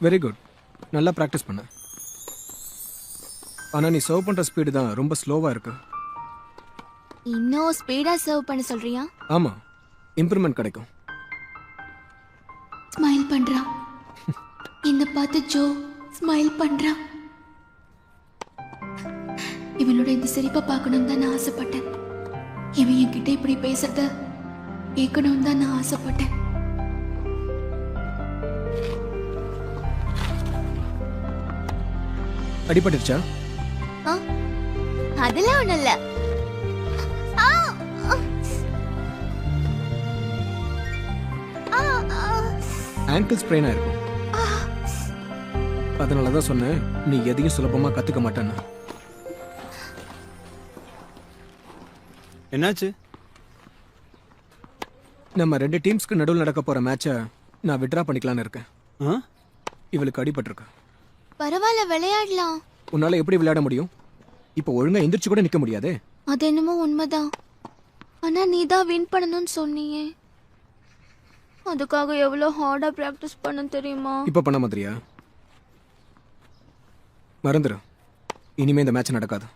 Very good. நல்லா பிராக்டிஸ் பண்ண. ஆனா நீ சர்வ் பண்ற ஸ்பீடு தான் ரொம்ப ஸ்லோவா இருக்கு. இன்னும் ஸ்பீடா சர்வ் பண்ண சொல்றியா? ஆமா, இம்ப்ரூவ்மெண்ட் கிடைக்கும். ஸ்மைல் பண்றான். என்ன பார்த்து ஜோ ஸ்மைல் பண்றான். இவனோட இந்த சிரிப்பை பார்க்கணும் தான் நான் ஆசைப்பட்டேன். இவன் என்கிட்ட இப்படி பேசுறத கேட்கணும் தான் நான் ஆசைப்பட்டேன். அடிபட்டுருச்சா? அதெல்லாம் ஒண்ணும் இல்ல. ஆங்கிள் ஸ்ப்ரெயினா இருக்கும். அதனாலதான் சொன்னேன் நீ எதையும் சுலபமா கத்துக்க மாட்டேன்னு. என்னாச்சு? நம்ம ரெண்டு டீம்ஸ்க்கு நடுவில் நடக்க போற மேட்சை நான் விட்ரா பண்ணிக்கலான்னு இருக்கேன். இவளுக்கு அடிபட்டிருக்கு. பரவாயில்ல, விளையாடலாம். உன்னால எப்படி விளையாட முடியும்? இப்ப ஒழுங்கா எந்திரிச்சு கூட நிக்க முடியாதே. அது என்னமோ உண்மைதான். ஆனா நீ தான் வின் பண்ணணும்னு சொன்னீங்க. அதுக்காக எவ்வளவு ஹார்டா பிராக்டிஸ் பண்ண தெரியுமா? இப்ப பண்ண மாதிரியா? மறந்துரு, இனிமே இந்த மேட்ச் நடக்காது.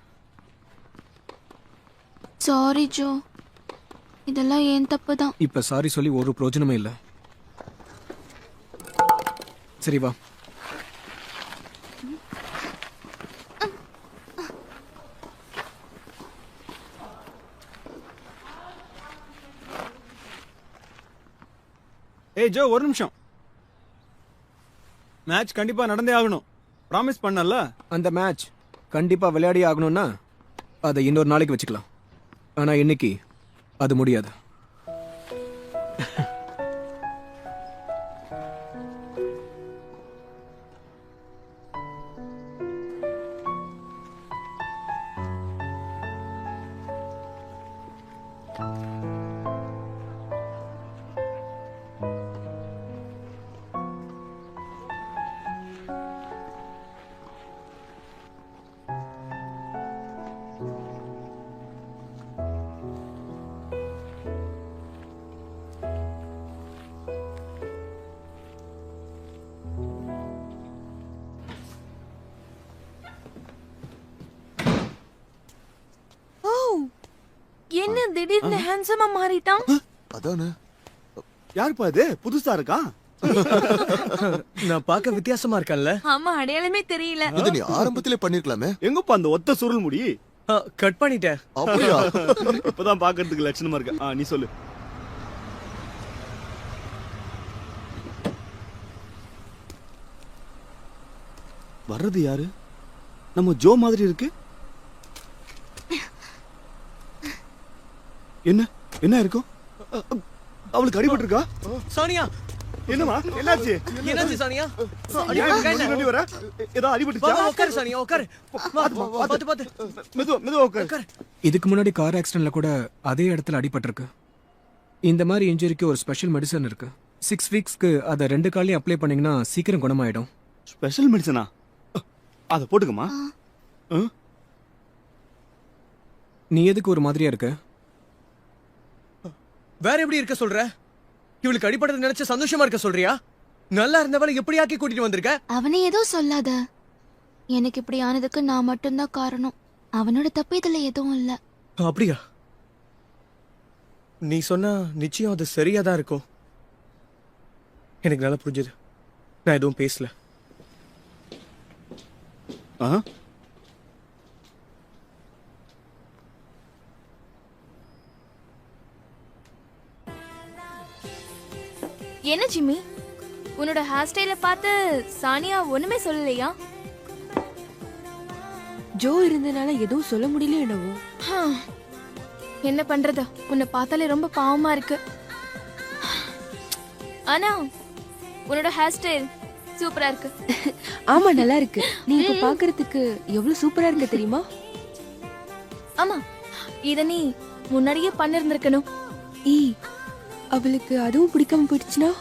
சாரி ஜோ, இதெல்லாம் ஏன் தப்பு தான். இப்ப சாரி சொல்லி ஒரு பிரயோஜனமே இல்ல. சரி வா. ஏய் ஜோ, ஒரு நிமிஷம். மேட்ச் கண்டிப்பா நடந்தே ஆகணும். ப்ராமிஸ் பண்ணல? அந்த மேட்ச் கண்டிப்பா விளையாடி ஆகணும்னா அதை இன்னொரு நாளைக்கு வச்சுக்கலாம். ஆனா இன்னைக்கு அது முடியாது. திடீர்னு ஹேண்ட்ஸமா மாறிட்டான். அதானே. யாருப்பா இது? புதுசா இருக்கா? நான் பார்க்க வித்தியாசமா இருக்கேன்ல? ஆமா, அடையாளமே தெரியல. இது நீ ஆரம்பத்திலே பண்ணிருக்கலாமே. எங்கப்பா அந்த ஒத்த சுருள் முடி? கட் பண்ணிட்டேன். அப்படியா? இப்பதான் பாக்குறதுக்கு லட்சணமா இருக்க. நீ சொல்லு. வர்றது யாரு? நம்ம ஜோ மாதிரி இருக்கு. என்ன என்ன இருக்கும்? அவளுக்கு அடிபட்டு இருக்கா? சானியா, என்னமா என்னாச்சு? என்னாச்சு சானியா? அடிபட்டு வர ஏதோ அடிபட்டுச்சா? உட்காரு சானியா, உட்காரு. பாத்து மெதுவா உட்காரு. இதுக்கு முன்னாடி கார் ஆக்சிடென்ட்ல கூட அதே இடத்துல அடிபட்டிருக்கு. இந்த மாதிரி இன்ஜுரிக்கு ஒரு ஸ்பெஷல் மெடிசன் இருக்கு. 6 வீக்ஸ்க்கு அதை 2 காலையும் அப்ளை பண்ணீங்கன்னா சீக்கிரம் குணமாயிடும். ஸ்பெஷல் மெடிசனா? அதை போட்டுக்கமா. நீ எதுக்கு ஒரு மாதிரியா இருக்க? வேற எப்படி இருக்க சொல்ற? இவளுக்கு அடிபட்டது நினைச்சு சந்தோஷமா இருக்க சொல்றியா? நல்லா இருந்தவளை எப்படி ஆக்கி கூட்டிட்டு வந்திருக்க? அவனை ஏதோ சொல்லாத. எனக்கு இப்படி ஆனதுக்கு நான் மட்டும்தான் காரணம். அவனோட தப்பு இதுல எதுவும் இல்ல. அப்படியா? நீ சொன்னா நிச்சயம் அது சரியா தான் இருக்கும். எனக்கு நல்லா புரிஞ்சது. நான் எதுவும் பேசல. என்ன ஜிம்மி, உன்னோட ஹேர் ஸ்டைல பார்த்து சானியா ஒண்ணுமே சொல்லலையா? ஜோ இருந்தனால எதுவும் சொல்ல முடியல என்னவோ. என்ன பண்றது, உன்னை பார்த்தாலே ரொம்ப பாவமா இருக்கு. ஆனா உன்னோட ஹேர் ஸ்டைல் சூப்பரா இருக்கு. ஆமா, நல்லா இருக்கு. நீ இப்ப பாக்குறதுக்கு எவ்வளவு சூப்பரா இருக்கு தெரியுமா? ஆமா, இத நீ முன்னாடியே பண்ணிருந்திருக்கணும். அவளுக்கு அதுவும் பிடிக்காம போயிடுச்சுனா?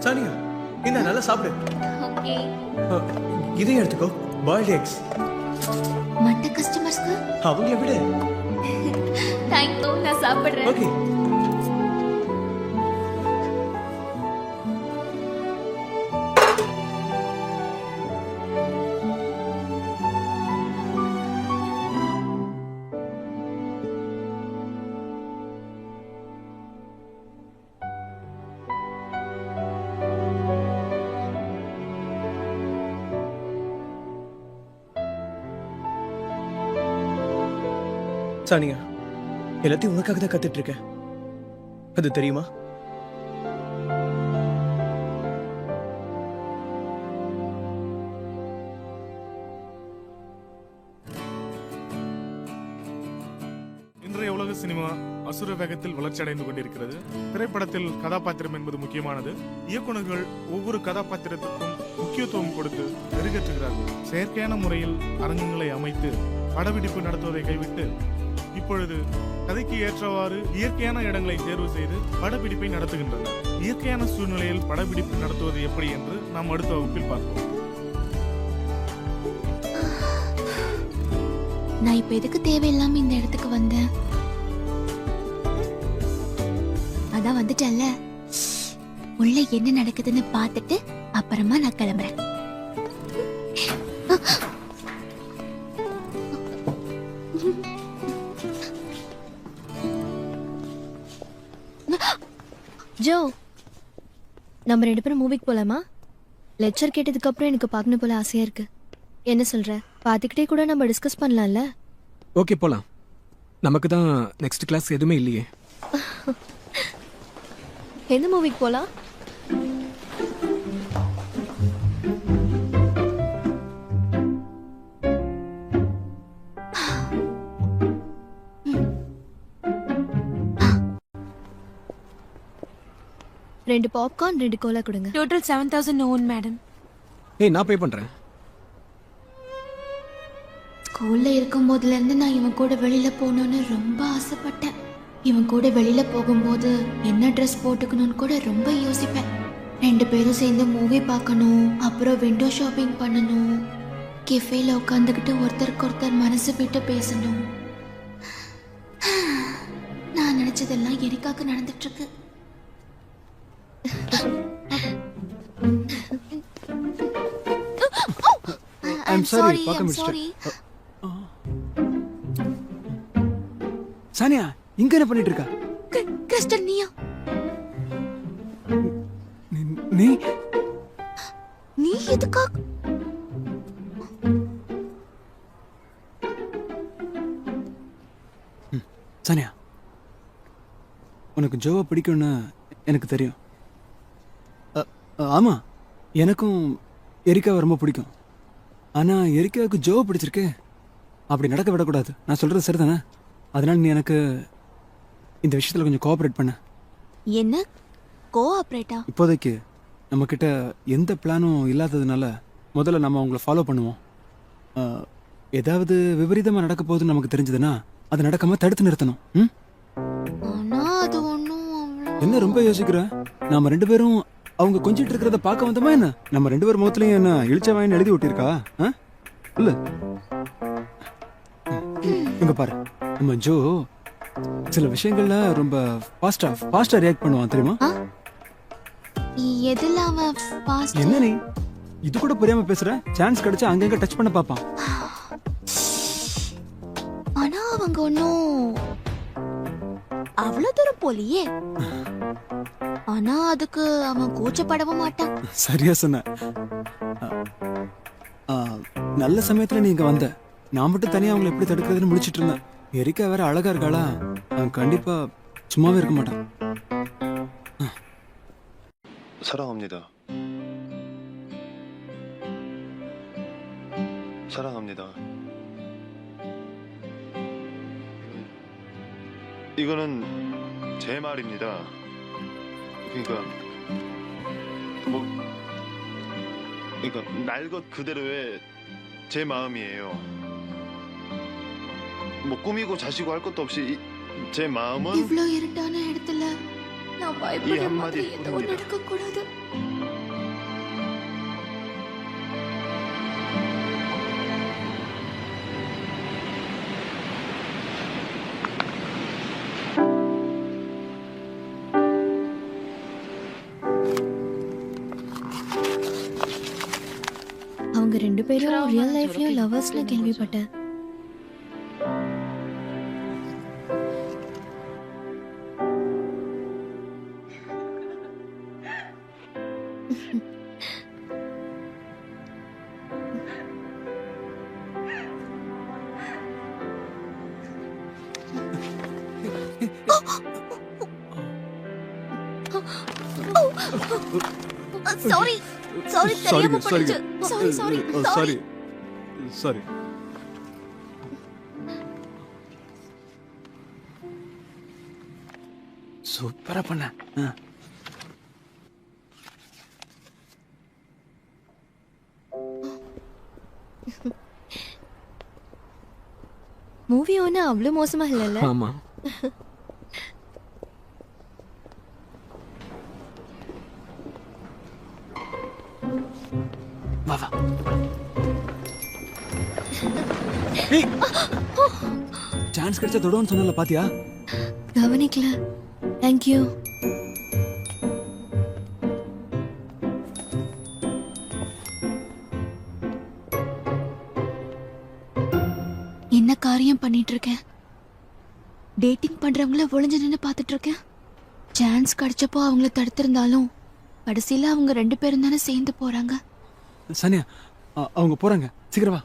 சானியா, இந்த நல்லா சாப்பிடு. ஓகே. இதை எடுத்துக்கோ. Boiled X. மற்ற கஸ்டமர்ஸ்க்கு அவங்கள விடு. தேங்க் யூ, நான் சாப்பிடுறேன். ஓகே. சானியா, எல்லாத்தையும் உனக்காக தான் கத்துட்டு இருக்கேன். அது தெரியுமா? இன்றைய உலக சினிமா அசுர வேகத்தில் வளர்ச்சி அடைந்து கொண்டிருக்கிறது. திரைப்படத்தில் கதாபாத்திரம் என்பது முக்கியமானது. இயக்குநர்கள் ஒவ்வொரு கதாபாத்திரத்திற்கும் முக்கியத்துவம் கொடுத்து மெருகேற்றுகிறார்கள். செயற்கையான முறையில் அரங்கங்களை அமைத்து படப்பிடிப்பு நடத்துவதை கைவிட்டு இப்பொழுது கதைக்கு ஏற்றவாறு இயற்கையான இடங்களை தேர்வு செய்து படப்பிடிப்பை நடத்துகின்றனர். இயற்கையான சூழ்நிலையில் படப்பிடிப்பு நடத்துவது எப்படி என்று நாம் அடுத்த வகுப்பில் பார்ப்போம். நான் இப்ப எதுக்கு தேவையில்லாம இந்த இடத்துக்கு வந்தேன்? அதான் வந்துட்டேன்ல, உள்ள என்ன நடக்குதுன்னு பார்த்துட்டு அப்புறமா நான் கிளம்புறேன். ஜோ, நம்ம 2 பேரும் மூவிக்கு போலாமா? லெக்சர் கேட்டதுக்கு அப்புறம் எனக்கு பார்க்கணும் போல ஆசையா இருக்கு. என்ன சொல்ற? பார்த்துக்கிட்டே கூட நம்ம டிஸ்கஸ் பண்ணலாம்ல? ஓகே போலாம். நமக்கு தான் நெக்ஸ்ட் கிளாஸ் எதுவுமே இல்லையே. எந்த மூவிக்கு போலாம்? ரெண்டு பாப்கார்ன் 2 கோலா கொடுங்க. Total 7000 own madam. ஏய் நான் பே பண்றேன். ஸ்கூல்ல இருக்கும் போதுல இருந்து நான் இவன் கூட வெளியில போகணும்னு ரொம்ப ஆசைப்பட்டேன். இவன் கூட வெளியில போகும்போது என்ன ட்ரெஸ் போட்டுக்கணும்னு கூட ரொம்ப யோசிப்பேன். 2 பேரும் சேர்ந்து மூவி பார்க்கணும், அப்புறம் விண்டோ ஷாப்பிங் பண்ணணும், கெஃபேல உட்காந்துக்கிட்டு ஒருத்தருக்கு ஒருத்தர் மனசு விட்டு பேசணும். நான் நினைச்சதெல்லாம் எரிக்காக நடந்துட்டு இருக்கு. I'm sorry, பார்க்க முடிச்சிட்டேன். சானியா இங்க என்ன பண்ணிட்டு இருக்கா? கிறிஸ்டன் நீயா? நீ நீ எதுக்கா? சானியா உனக்கு ஜோவை பிடிக்கும்னு எனக்கு தெரியும். ஆமா எனக்கும் எரிக்காவை ரொம்ப பிடிக்கும். ஆனா எரிக்காவுக்கு ஜோவை பிடிச்சிருக்கு. அப்படி நடக்க விடக்கூடாது. நான் சொல்றது சரிதானே? அதனால நீ எனக்கு இந்த விஷயத்துல கொஞ்சம் கோஆபரேட் பண்ண. என்ன கோஆபரேட்டா? இப்போதைக்கு நம்ம கிட்ட எந்த பிளானும் இல்லாததுனால முதல்ல நம்ம அவங்கள ஃபாலோ பண்ணுவோம். ஏதாவது விபரீதமா நடக்க போகுதுன்னு நமக்கு தெரிஞ்சதுன்னா அது நடக்காம தடுத்து நிறுத்தணும். ஆனா அது ஒண்ணும் என்ன ரொம்ப யோசிக்கிற? நாம 2 பேரும் அவங்க கொஞ்சிட்டு இருக்கிறத பார்க்க வந்தோமா என்ன? நம்ம 2 பேர் முகத்துலயும் என்ன இழிச்ச வாயின்னு எழுதி ஒட்டியிருக்கா? இல்ல இங்க பாரு, நம்ம ஜோ சில விஷயங்கள்ல ரொம்ப ஃபாஸ்டா ரியாக்ட் பண்ணுவான் தெரியுமா? எதுல அவன் ஃபாஸ்ட்? என்ன நீ இது கூட புரியாம பேசுற? சான்ஸ் கிடைச்சா அங்கங்க டச் பண்ண பாப்பான். ஆனா அவங்க ஒன்னும் அவ்வளவு தூரம் போலியே. ஆனா அதுக்கு அவன் கூச்சப்படவும் மாட்டான். சரியா சொன்ன. நல்ல சமயத்துல நீங்க வந்த. நான் மட்டும் தனியா அவங்களை எப்படி தடுக்கிறதுன்னு முடிச்சிட்டு இருந்தேன். எரிக்கா வேற அழகா இருக்காளா? அவன் கண்டிப்பா சும்மாவே இருக்க மாட்டான். 사랑합니다. 사랑합니다. 이거는 제 말입니다. 그러니까 날 것 그대로의 제 마음이에요. 꾸미고 자시고 할 것도 없이 제 마음은 இவ்ளோ இருட்டான இடத்துல நான் பயப்படுற மாதிரி எதுவும் நடக்க கூடாது. அவங்க 2 பேரும் ரியல் லைஃப்லயும் லவர்ஸ்னு கேள்விப்பட்டேன். சாரி தெரியாம பண்ணிச்சு. சாரி. சூப்பரா பண்ண. மூவி ஒன்னும் அவ்வளவு மோசமா இல்லைல்ல? ஆமா. வா சான்ஸ் கிடைச்சா தொடவுன்னு சொன்னல பாத்தியா? கவனிக்கல. Thank you. என்ன காரியம் பண்ணிட்டு இருக்கேன்? டேட்டிங் பண்றவங்கள ஒளிஞ்சு நின்னு பாத்துட்டு இருக்கேன். சான்ஸ் கிடைச்சப்போ அவங்கள தடுத்திருந்தாலும் கடைசியில அவங்க 2 பேரும் தானே சேர்ந்து போறாங்க. சானியா அவங்க போறாங்க. சீக்கிரம் வா.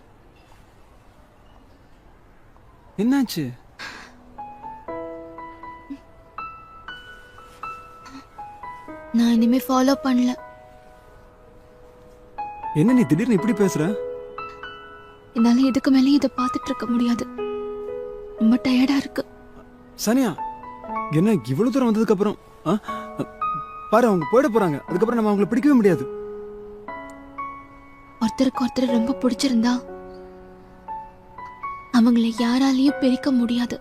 என்னாச்சு? நான் இனிமே ஃபாலோ பண்ணல. என்ன நீ திடீர்னு இப்படி பேசுற? என்னால இதுக்கு மேலே இதை பார்த்துட்டு இருக்க முடியாது. ரொம்ப டயர்டா இருக்கு. சானியா, என்ன இவ்வளவு தூரம் வந்ததுக்கு அப்புறம் பாரு, அவங்க போயிட போறாங்க. அதுக்கப்புறம் நம்ம அவங்களை பிடிக்கவே முடியாது. ஒருத்தருக்கு ஒருத்தர் ரொம்ப பிடிச்சிருந்தா அவங்களை யாராலையும் பிரிக்க முடியாது.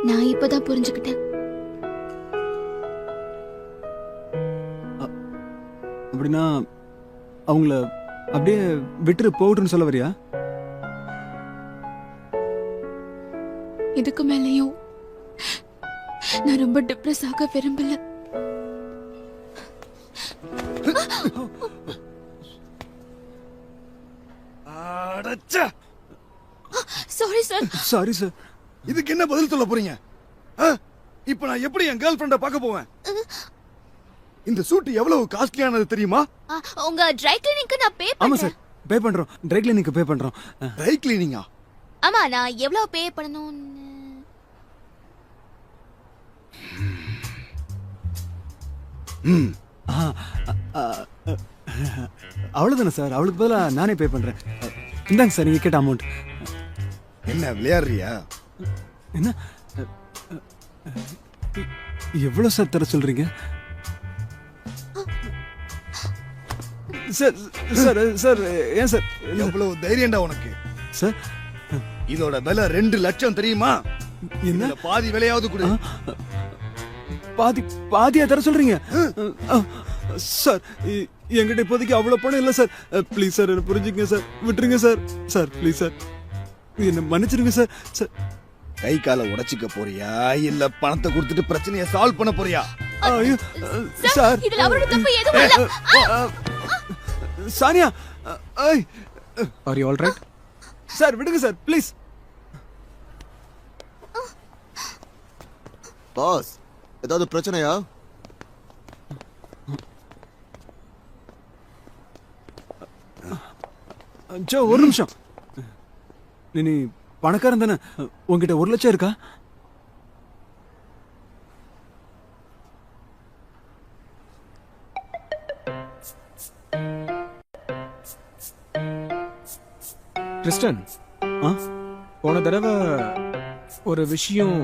நான் இப்பதான் புரிஞ்சுக்கிட்டேன். அப்படின்னா அவங்கள அப்படியே விட்டுரு போகட்டுன்னு சொல்ல வரியா? இதுக்கு மேலேயும் நான் ரொம்ப டிப்ரெஸ் ஆக விரும்பல. Sorry sir. Sorry sir. இதுக்கு என்ன பதில் சொல்ல போறீங்க? இப்ப நான் எப்படி என் கேர்ள் ஃப்ரெண்ட பார்க்க போவேன்? இந்த சூட் எவ்வளவு காஸ்ட்லியானது தெரியுமா? உங்க ட்ரை கிளீனிங்க்கு நான் பே பண்றேன். ஆமா சார், பே பண்றோம். ட்ரை கிளீனிங்க்கு பே பண்றோம். ட்ரை கிளீனிங்கா? ஆமா, நான் எவ்வளவு பே பண்ணனும்? அவ்வளவுதானே சார். அவளுக்கு பதிலா நானே பே பண்றேன். இந்தாங்க சார், நீங்க கேட்ட அமௌண்ட். என்ன விளையாடுறியா? என்ன எவ்வளவு சார் தர சொல்றீங்க? சார் சார் சார் ஏன் சார் எவ்வளவு தைரியம்டா உனக்கு? சார் இதோட விலை 2 லட்சம் தெரியுமா? என்ன? பாதி விலையாவது கொடு. பாதியா தர சொல்றீங்க? சார் என்கிட்ட இப்போதைக்கு அவ்வளவு பணம் இல்ல சார். ப்ளீஸ் சார், என்ன புரிஞ்சுங்க சார். விட்டுருங்க சார். சார் ப்ளீஸ் சார், என்ன மன்னிச்சிருங்க சார். சார் கை காலை உடைச்சிக்க போறியா இல்ல பணத்தை கொடுத்துட்டு பிரச்சனையை சால்வ் பண்ண போறியா? ஐயோ சார், இதுல அவரோட தப்பு எதுவும் இல்ல. Sania, are you all right? Sir விடுங்க சார் ப்ளீஸ். பாஸ், ஏதாவது பிரச்சனையா? ஜோ, ஒரு நிமிஷம். நீ பணக்காரன் தானே? உங்ககிட்ட 1 லட்சம் இருக்கா? கிறிஸ்டன், போன தடவை ஒரு விஷயம்.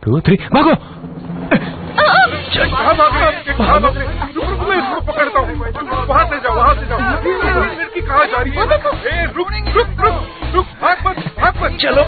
2 3 भागो। पकड़ता हूँ, वहाँ से जाओ, वहाँ से जाओ। लड़की कहाँ जा रही है? रुक रुक रुक रुक, भाग मत, चलो।